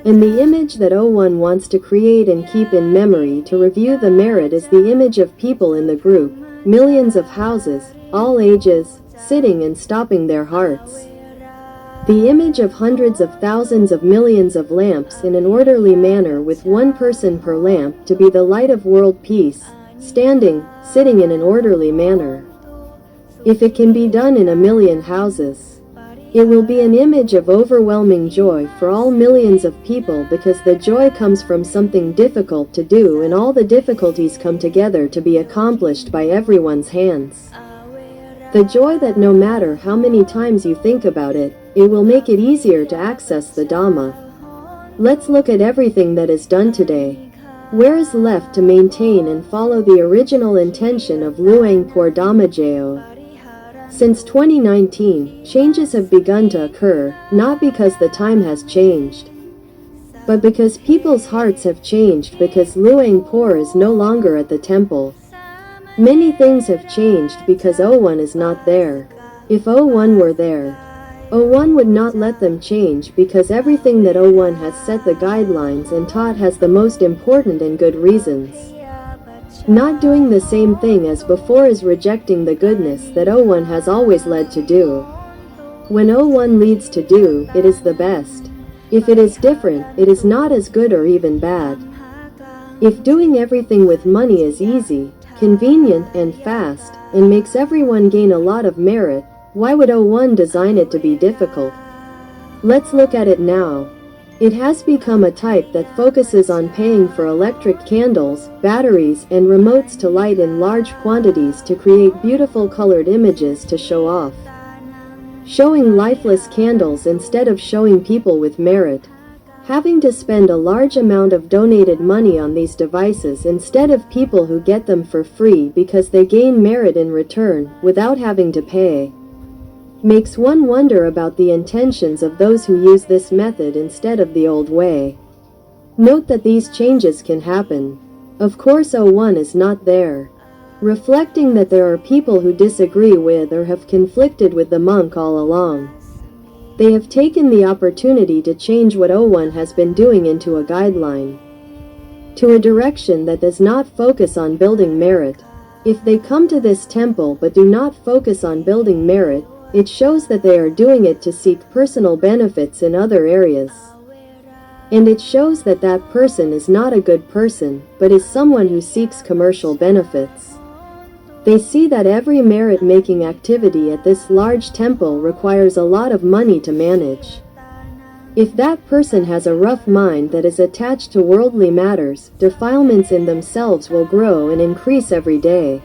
And the image that O1 wants to create and keep in memory to review the merit is the image of people in the group, millions of houses, all ages, sitting and stopping their hearts. The image of hundreds of thousands of millions of lamps in an orderly manner with one person per lamp to be the light of world peace, standing, sitting in an orderly manner. If it can be done in 1,000,000 houses, it will be an image of overwhelming joy for all millions of people because the joy comes from something difficult to do and all the difficulties come together to be accomplished by everyone's hands. The joy that no matter how many times you think about it, it will make it easier to access the Dhamma. Let's look at everything that is done today. Where is left to maintain and follow the original intention of Luang Por? Since 2019, changes have begun to occur, not because the time has changed, but because people's hearts have changed because Luang Por is no longer at the temple. Many things have changed because O1 is not there. If O1 were there, O1 would not let them change because everything that O1 has set the guidelines and taught has the most important and good reasons. Not doing the same thing as before is rejecting the goodness that O1 has always led to do. When O1 leads to do, it is the best. If it is different, it is not as good or even bad. If doing everything with money is easy, convenient, and fast, and makes everyone gain a lot of merit, why would O1 design it to be difficult? Let's look at it now. It has become a type that focuses on paying for electric candles, batteries, and remotes to light in large quantities to create beautiful colored images to show off. Showing lifeless candles instead of showing people with merit. Having to spend a large amount of donated money on these devices instead of people who get them for free because they gain merit in return, without having to pay. Makes one wonder about the intentions of those who use this method instead of the old way. Note that these changes can happen. Of course O1 is not there. Reflecting that there are people who disagree with or have conflicted with the monk all along. They have taken the opportunity to change what O1 has been doing into a guideline. To a direction that does not focus on building merit. If they come to this temple but do not focus on building merit, it shows that they are doing it to seek personal benefits in other areas. And it shows that that person is not a good person, but is someone who seeks commercial benefits. They see that every merit-making activity at this large temple requires a lot of money to manage. If that person has a rough mind that is attached to worldly matters, defilements in themselves will grow and increase every day.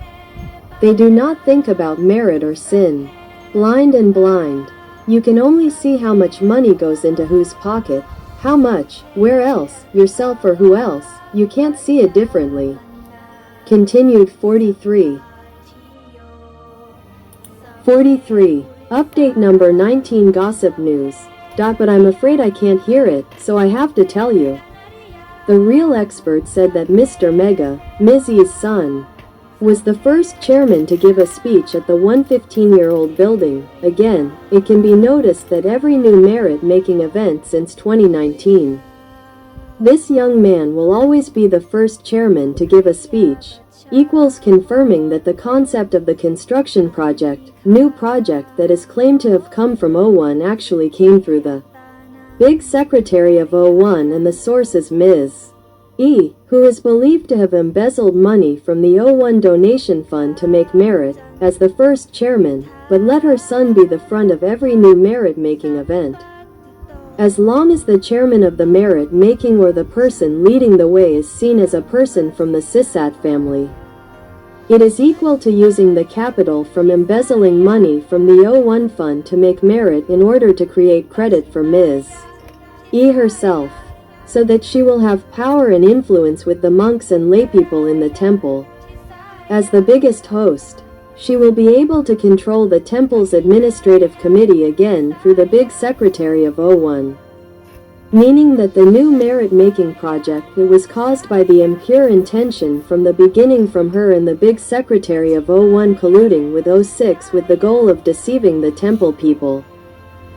They do not think about merit or sin. Blind and blind. You can only see how much money goes into whose pocket, how much, where else, yourself or who else, you can't see it differently. Continued 43. 43. Update number 19 Gossip News. But I'm afraid I can't hear it, so I have to tell you. The real expert said that Mr. Mega, Mizzy's son, was the first chairman to give a speech at the 115-year-old building. Again, it can be noticed that every new merit-making event since 2019. This young man will always be the first chairman to give a speech, equals confirming that the concept of the construction project, new project that is claimed to have come from O1 actually came through the big secretary of O1 and the source is Ms. E, who is believed to have embezzled money from the O1 donation fund to make merit, as the first chairman, but let her son be the front of every new merit-making event. As long as the chairman of the merit-making or the person leading the way is seen as a person from the Sisat family, it is equal to using the capital from embezzling money from the O1 fund to make merit in order to create credit for Ms. E herself, so that she will have power and influence with the monks and laypeople in the temple. As the biggest host, she will be able to control the temple's administrative committee again through the big secretary of O1. Meaning that the new merit-making project it was caused by the impure intention from the beginning from her and the big secretary of O1 colluding with O6 with the goal of deceiving the temple people.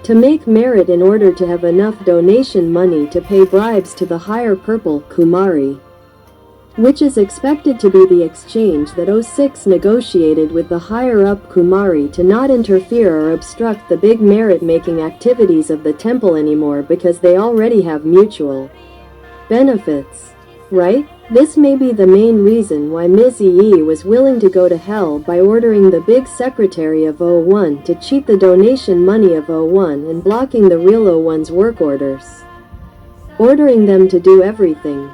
To make merit in order to have enough donation money to pay bribes to the higher purple Kumari, which is expected to be the exchange that O6 negotiated with the higher-up Kumari to not interfere or obstruct the big merit-making activities of the temple anymore because they already have mutual benefits. Right? This may be the main reason why Ms. E was willing to go to hell by ordering the big secretary of O1 to cheat the donation money of O1 and blocking the real O1's work orders. Ordering them to do everything.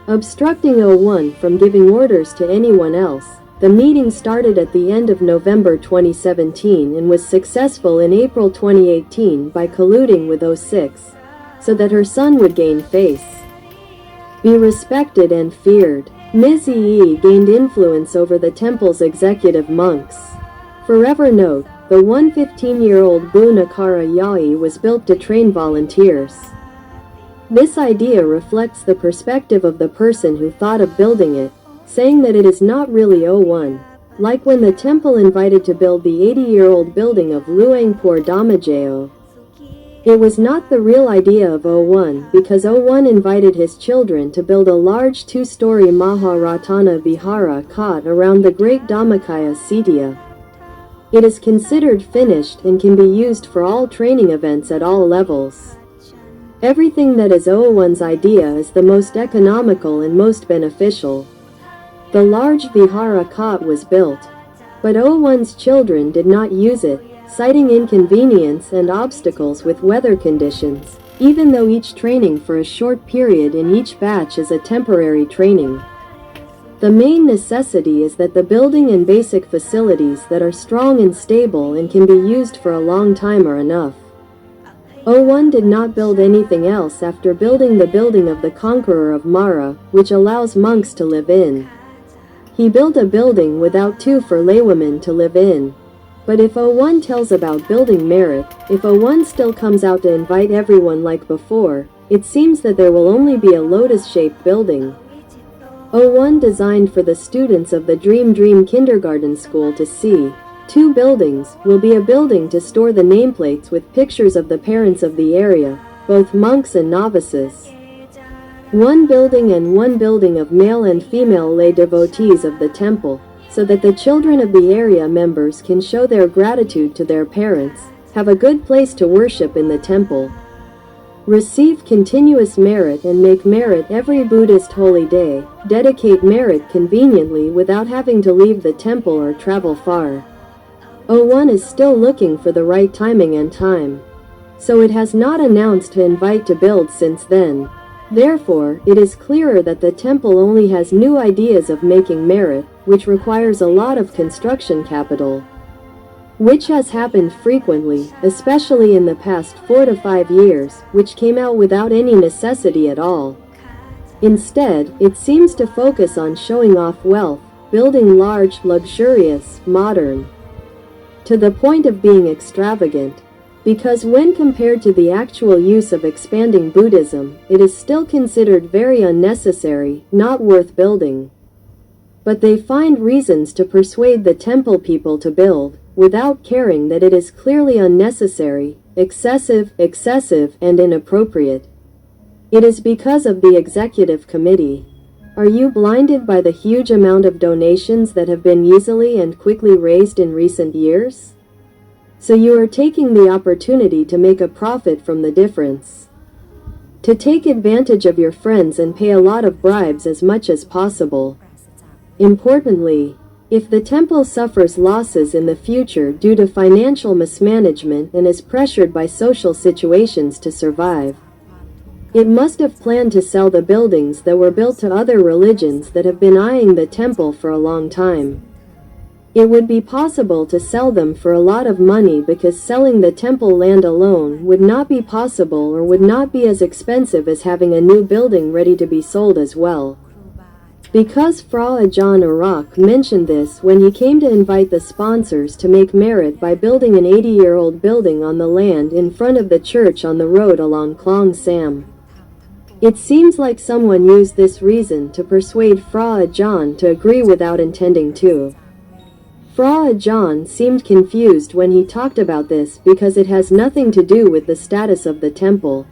Obstructing O1 from giving orders to anyone else. The meeting started at the end of November 2017 and was successful in April 2018 by colluding with O6, so that her son would gain face. be respected and feared. Ms. Yi gained influence over the temple's executive monks. Forever note, the 115-year-old Bu-Nakara Yai was built to train volunteers. This idea reflects the perspective of the person who thought of building it, saying that it is not really O1. Like when the temple invited to build the 80-year-old building of Luang Por Damajao. It was not the real idea of O1 because O1 invited his children to build a large 2-story Maharatana Vihara Kot around the great Dhammakaya Sitya. It is considered finished and can be used for all training events at all levels. Everything that is O1's idea is the most economical and most beneficial. The large Vihara Kot was built, but O1's children did not use it, citing inconvenience and obstacles with weather conditions, even though each training for a short period in each batch is a temporary training. The main necessity is that the building and basic facilities that are strong and stable and can be used for a long time are enough. O1 did not build anything else after building the building of the Conqueror of Mara, which allows monks to live in. He built a building without 2 for laywomen to live in. But if O1 tells about building merit, if O1 still comes out to invite everyone like before, it seems that there will only be a lotus-shaped building. O1 designed for the students of the Dream Kindergarten School to see. 2 buildings will be a building to store the nameplates with pictures of the parents of the area, both monks and novices. 1 building and 1 building of male and female lay devotees of the temple, so that the children of the area members can show their gratitude to their parents, have a good place to worship in the temple, receive continuous merit and make merit every Buddhist holy day, dedicate merit conveniently without having to leave the temple or travel far. O1 is still looking for the right timing and time. So it has not announced to invite to build since then. Therefore, it is clearer that the temple only has new ideas of making merit, which requires a lot of construction capital. Which has happened frequently, especially in the past 4 to 5 years, which came out without any necessity at all. Instead, it seems to focus on showing off wealth, building large, luxurious, modern, to the point of being extravagant. Because when compared to the actual use of expanding Buddhism, it is still considered very unnecessary, not worth building. But they find reasons to persuade the temple people to build, without caring that it is clearly unnecessary, excessive, and inappropriate. It is because of the executive committee. Are you blinded by the huge amount of donations that have been easily and quickly raised in recent years? So you are taking the opportunity to make a profit from the difference. To take advantage of your friends and pay a lot of bribes as much as possible. Importantly, if the temple suffers losses in the future due to financial mismanagement and is pressured by social situations to survive, it must have planned to sell the buildings that were built to other religions that have been eyeing the temple for a long time. It would be possible to sell them for a lot of money because selling the temple land alone would not be possible or would not be as expensive as having a new building ready to be sold as well. Because Fra Ajahn Arak mentioned this when he came to invite the sponsors to make merit by building an 80-year-old building on the land in front of the church on the road along Klong Sam. It seems like someone used this reason to persuade Fra Ajahn to agree without intending to. Fra Ajahn seemed confused when he talked about this because it has nothing to do with the status of the temple.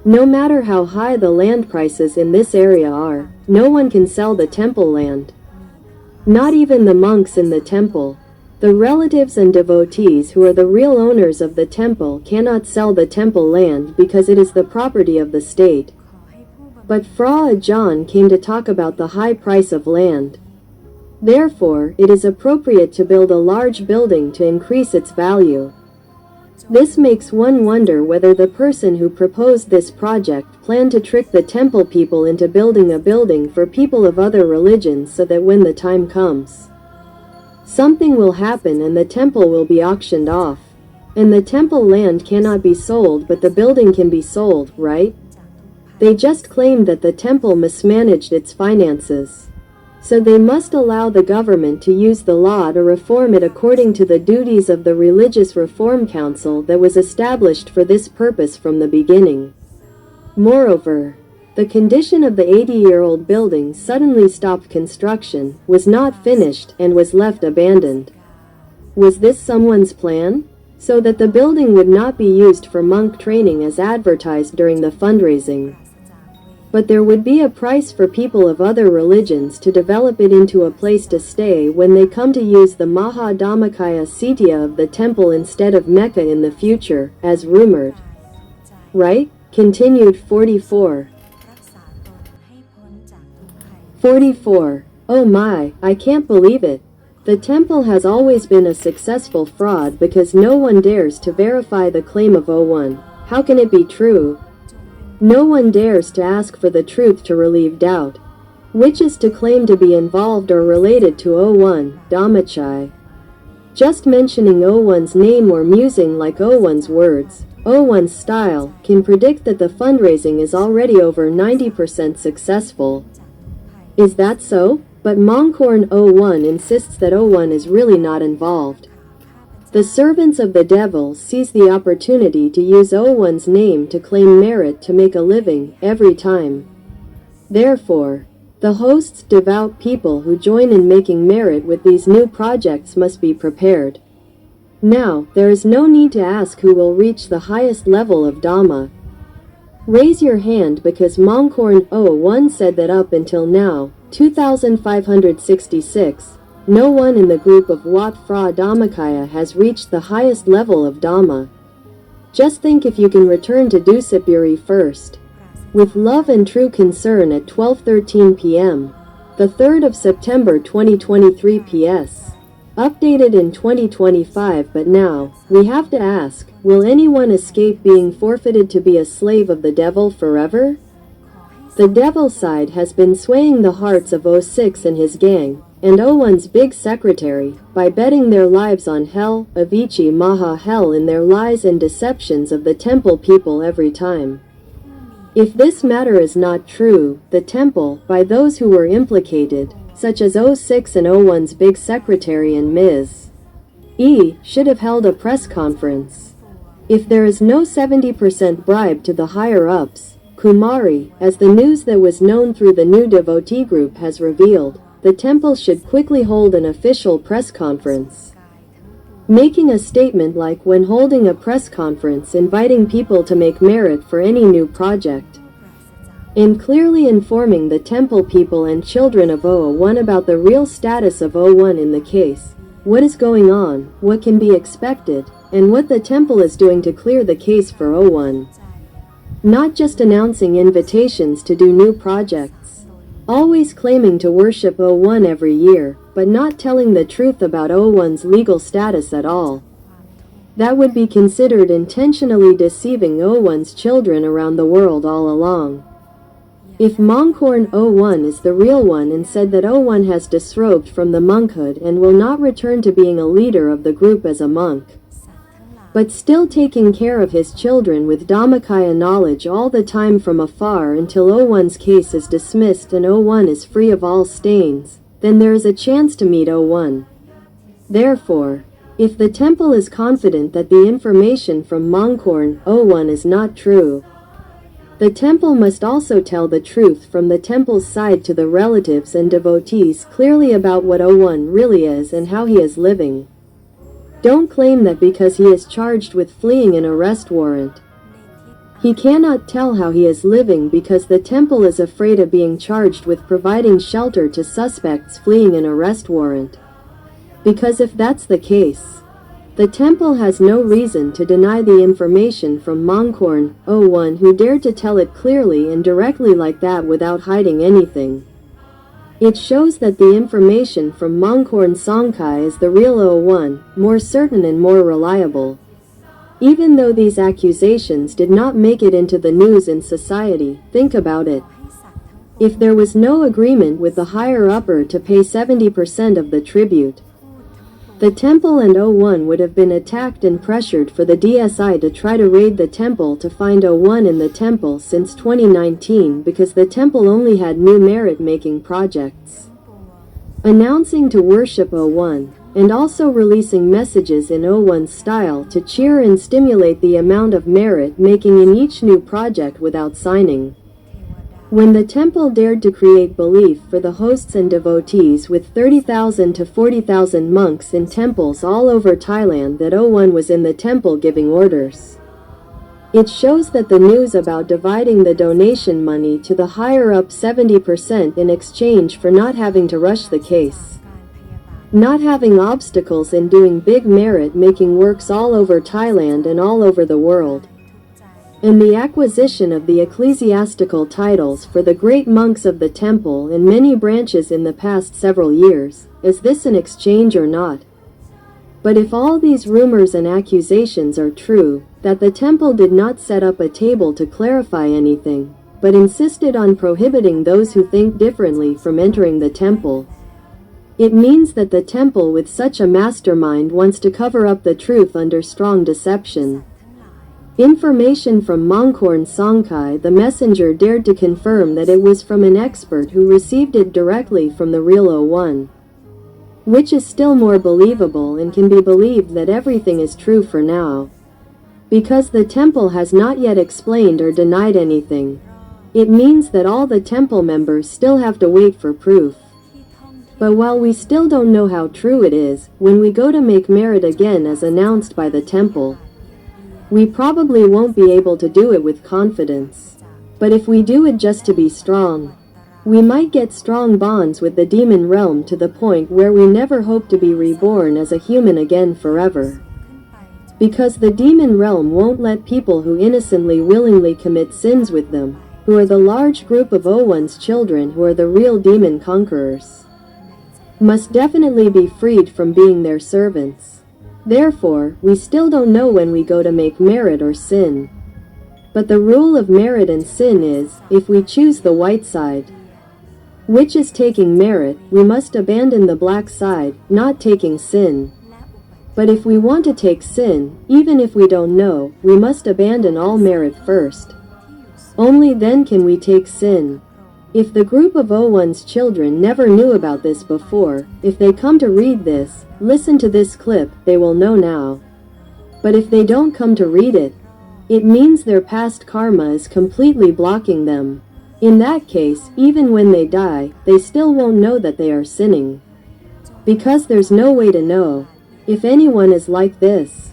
No matter how high the land prices in this area are, no one can sell the temple land. Not even the monks in the temple. The relatives and devotees who are the real owners of the temple cannot sell the temple land because it is the property of the state. But Fra Ajahn came to talk about the high price of land. Therefore, it is appropriate to build a large building to increase its value. This makes one wonder whether the person who proposed this project planned to trick the temple people into building a building for people of other religions so that when the time comes, something will happen and the temple will be auctioned off. And the temple land cannot be sold but the building can be sold, right? They just claimed that the temple mismanaged its finances. So they must allow the government to use the law to reform it according to the duties of the Religious Reform Council that was established for this purpose from the beginning. Moreover, the condition of the 80-year-old building suddenly stopped construction, was not finished, and was left abandoned. Was this someone's plan? So that the building would not be used for monk training as advertised during the fundraising. But there would be a price for people of other religions to develop it into a place to stay when they come to use the Maha Dhammakaya Sitya of the temple instead of Mecca in the future, as rumored. Right? Continued 44. 44. Oh my, I can't believe it. The temple has always been a successful fraud because no one dares to verify the claim of O1. How can it be true? No one dares to ask for the truth to relieve doubt, which is to claim to be involved or related to O1, Dhammachai. Just mentioning O1's name or musing like O1's words, O1's style, can predict that the fundraising is already over 90% successful. Is that so? But Mongkorn O1 insists that O1 is really not involved. The servants of the devil seize the opportunity to use O1's name to claim merit to make a living, every time. Therefore, the host's devout people who join in making merit with these new projects must be prepared. Now, there is no need to ask who will reach the highest level of Dhamma. Raise your hand because Mongkorn O1 said that up until now, 2566, no one in the group of Wat Phra Dhammakaya has reached the highest level of Dhamma. Just think if you can return to Dusapuri first. With love and true concern at 12:13 p.m. the 3rd of September 2023 PS. Updated in 2025, but now, we have to ask, will anyone escape being forfeited to be a slave of the devil forever? The devil side has been swaying the hearts of O6 and his gang, and O1's big secretary, by betting their lives on hell, Avicii Maha Hell in their lies and deceptions of the temple people every time. If this matter is not true, the temple, by those who were implicated, such as O6 and O1's big secretary and Ms. E, should have held a press conference. If there is no 70% bribe to the higher-ups, Kumari, as the news that was known through the new devotee group has revealed, the temple should quickly hold an official press conference. Making a statement like when holding a press conference inviting people to make merit for any new project. And clearly informing the temple people and children of O1 about the real status of O1 in the case, what is going on, what can be expected, and what the temple is doing to clear the case for O1. Not just announcing invitations to do new projects. Always claiming to worship O1 every year, but not telling the truth about O1's legal status at all. That would be considered intentionally deceiving O1's children around the world all along. If Mongkorn O1 is the real one and said that O1 has disrobed from the monkhood and will not return to being a leader of the group as a monk, but still taking care of his children with Dhammakaya knowledge all the time from afar until O1's case is dismissed and O1 is free of all stains, then there is a chance to meet O1. Therefore, if the temple is confident that the information from Mongkorn O1 is not true, the temple must also tell the truth from the temple's side to the relatives and devotees clearly about what O1 really is and how he is living. Don't claim that because he is charged with fleeing an arrest warrant, he cannot tell how he is living because the temple is afraid of being charged with providing shelter to suspects fleeing an arrest warrant. Because if that's the case, the temple has no reason to deny the information from Mongkorn O1 who dared to tell it clearly and directly like that without hiding anything. It shows that the information from Mongkorn Songkai is the real O1, more certain and more reliable. Even though these accusations did not make it into the news in society, think about it. If there was no agreement with the higher-upper to pay 70% of the tribute, The temple and O1 would have been attacked and pressured for the DSI to try to raid the temple to find O1 in the temple since 2019 because the temple only had new merit-making projects. Announcing to worship O1, and also releasing messages in O1's style to cheer and stimulate the amount of merit-making in each new project without signing. When the temple dared to create belief for the hosts and devotees with 30,000 to 40,000 monks in temples all over Thailand that O1 was in the temple giving orders. It shows that the news about dividing the donation money to the higher up 70% in exchange for not having to rush the case. Not having obstacles in doing big merit-making works all over Thailand and all over the world. And the acquisition of the ecclesiastical titles for the great monks of the temple in many branches in the past several years. Is this an exchange or not? But if all these rumors and accusations are true, that the temple did not set up a table to clarify anything, but insisted on prohibiting those who think differently from entering the temple, it means that the temple with such a mastermind wants to cover up the truth under strong deception. Information from Mongkorn Songkai, the messenger, dared to confirm that it was from an expert who received it directly from the real O1. Which is still more believable and can be believed that everything is true for now. Because the temple has not yet explained or denied anything. It means that all the temple members still have to wait for proof. But while we still don't know how true it is, when we go to make merit again as announced by the temple, we probably won't be able to do it with confidence. But if we do it just to be strong, we might get strong bonds with the demon realm to the point where we never hope to be reborn as a human again forever. Because the demon realm won't let people who innocently willingly commit sins with them, who are the large group of O1's children who are the real demon conquerors, must definitely be freed from being their servants. Therefore, we still don't know when we go to make merit or sin. But the rule of merit and sin is, if we choose the white side, which is taking merit, we must abandon the black side, not taking sin. But if we want to take sin, even if we don't know, we must abandon all merit first. Only then can we take sin. If the group of O1's children never knew about this before, if they come to read this, listen to this clip, they will know now. But if they don't come to read it, it means their past karma is completely blocking them. In that case, even when they die, they still won't know that they are sinning. Because there's no way to know. If anyone is like this,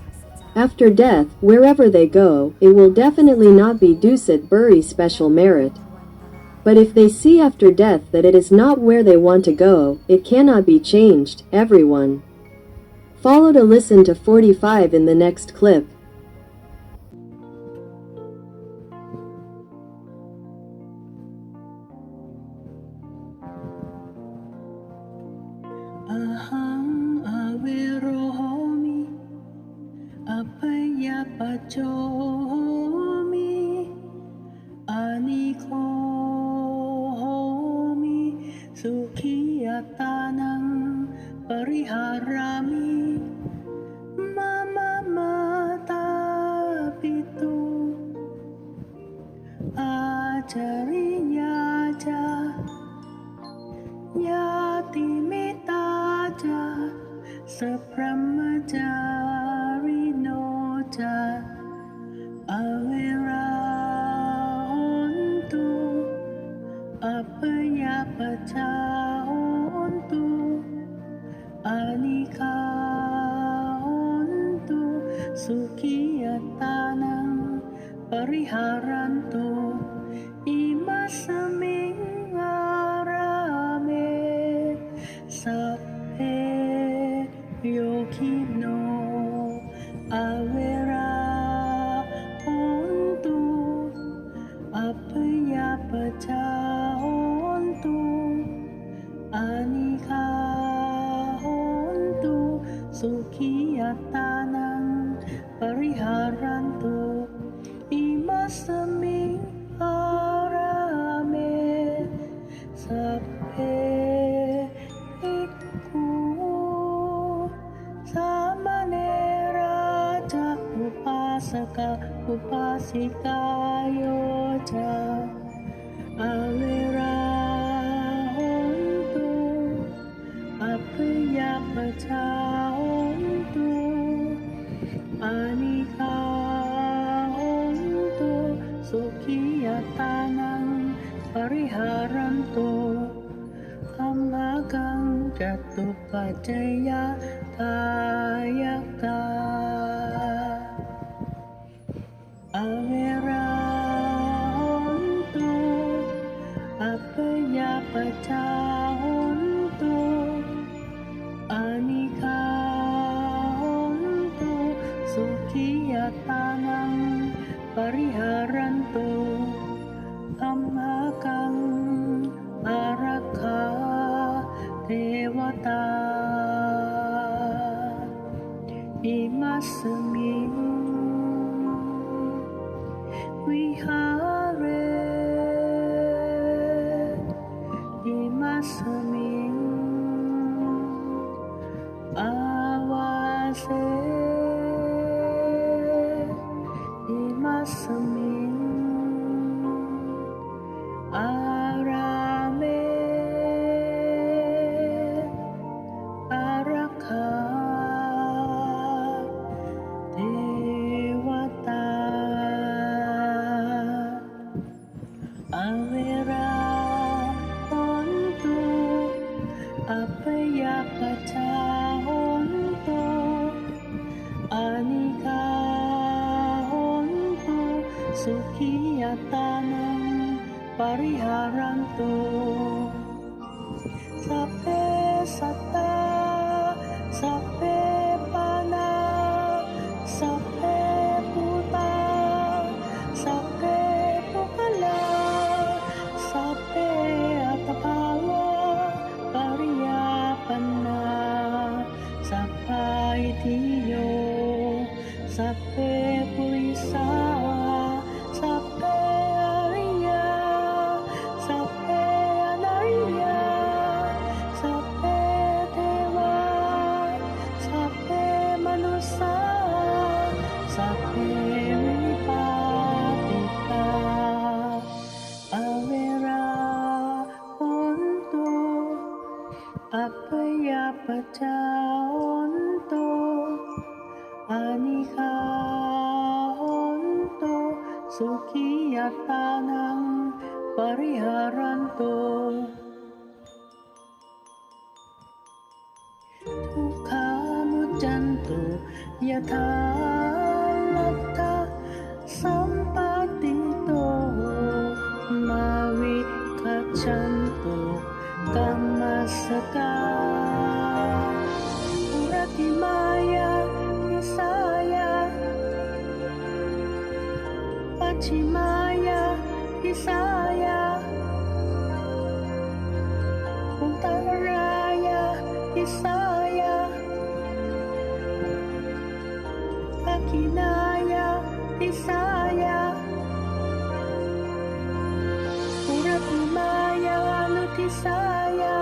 after death, wherever they go, it will definitely not be Dusit Buri special merit. But if they see after death that it is not where they want to go, it cannot be changed, everyone. Follow to listen to 45 in the next clip. Aham aviromi apayapachomi anikomi sukhiyatanang pariharami mama mata pitu acariyaja yatimitaja sabrahmajarinoja avirahontu apayapachahontu anikahontu sukhiyatanang pariharantu imasaming arame sabhe yokino avirahontu apayapachahontu anikahontu sukhiyatanang pariharantu imasaming arame upasaka upasikayo ca awera hontu apaya paca hontu anika hontu sukiya tanang pariharanto hamagang jatuh pacaya tayakta awera hontu apaya paca hontu anika hontu sukiya tanang pariharanto hamagang arakha dewata imasming wihare imasming awase imasming arame arakha dewata awera hontu apaya paca hontu anika hontu sukiya tanang pariharanto sape sata sape pana sape puta sape pukala sape atapawa pariyapana sapai tiyo sape purisa sape ariya sape anariya sape dewa sape manusa sape wipatita awera hontu apaya paca hontu anika hontu sukiya tanang pariharanto tukhamujantu yathalata sampatito mawi kacantu kamasaka urati maya kisaya pacimaya kisaya uttaraya kisaya kakinaya kisaya urati maya nutisaya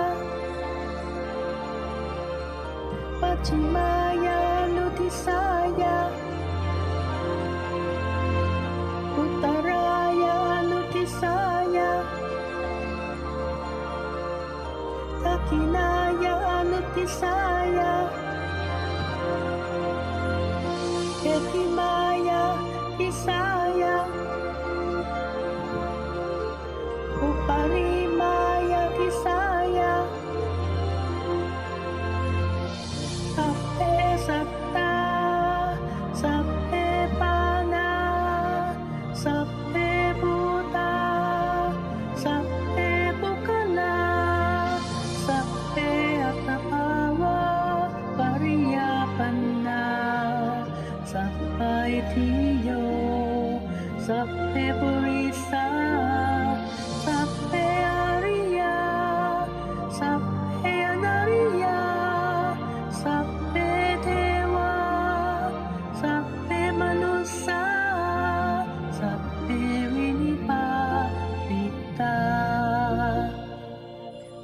pacimaya nutisaya uttaraya nutisaya kakinaya nutisaya kekimaya kisaya uparimaya kisaya sape satta sape pana sape buta sape bukala sape atapawa pariyapana sapai tiyo sape purisa sape ariya sape anariya sape dewa sape manusa sape winipatita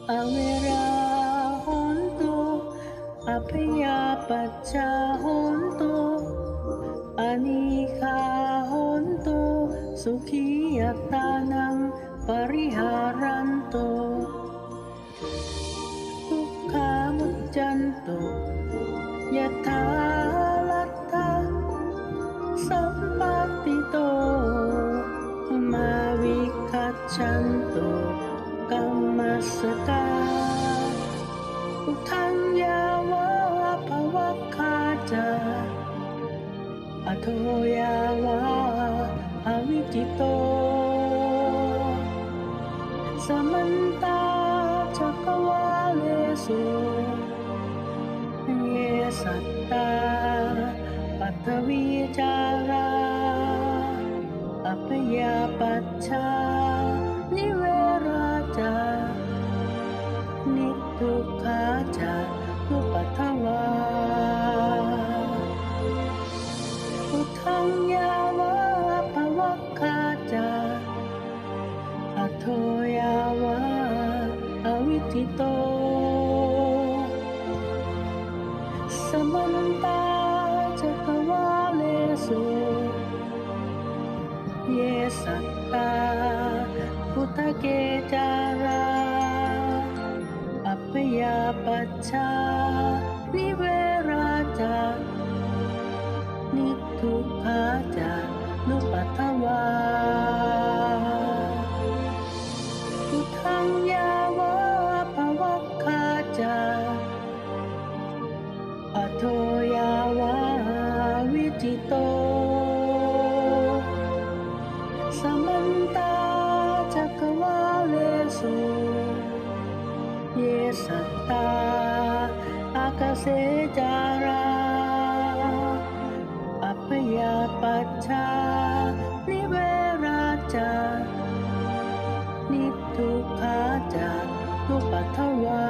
awera hontu apaya paca hontu anika สุขียัตตานังปริหารันโตทุกขามุจจันโตยะถาลัตถะสัมปติโตมาวิคัจฉันโตกัมมัสสกาอุทังยาวะภวัคคาจาอโทยาวะอวิจิโตสมันตาจักวาเลสุเยสัตตาปัทวีจาราอัปยาปัชชานิเวราจานิทุกขาจานุปัฏฐวาอุทังยาวะภวัคคาจาอโทยาวะอวิทิโตสมันตาจักวาเลสุเยสัตตาพุทธเกจาราอัปยาปัชชานิเวราจานิทุกขาจานุปัฏฐวาอุทังยาวะภวัคคาจาอโทยาวะวิจิโตสมันตาจักวาเลสุเยสัตตาอากาเสจาราอัปยาปัชชานิเวราจานิทุกขาจานุปัฏฐวา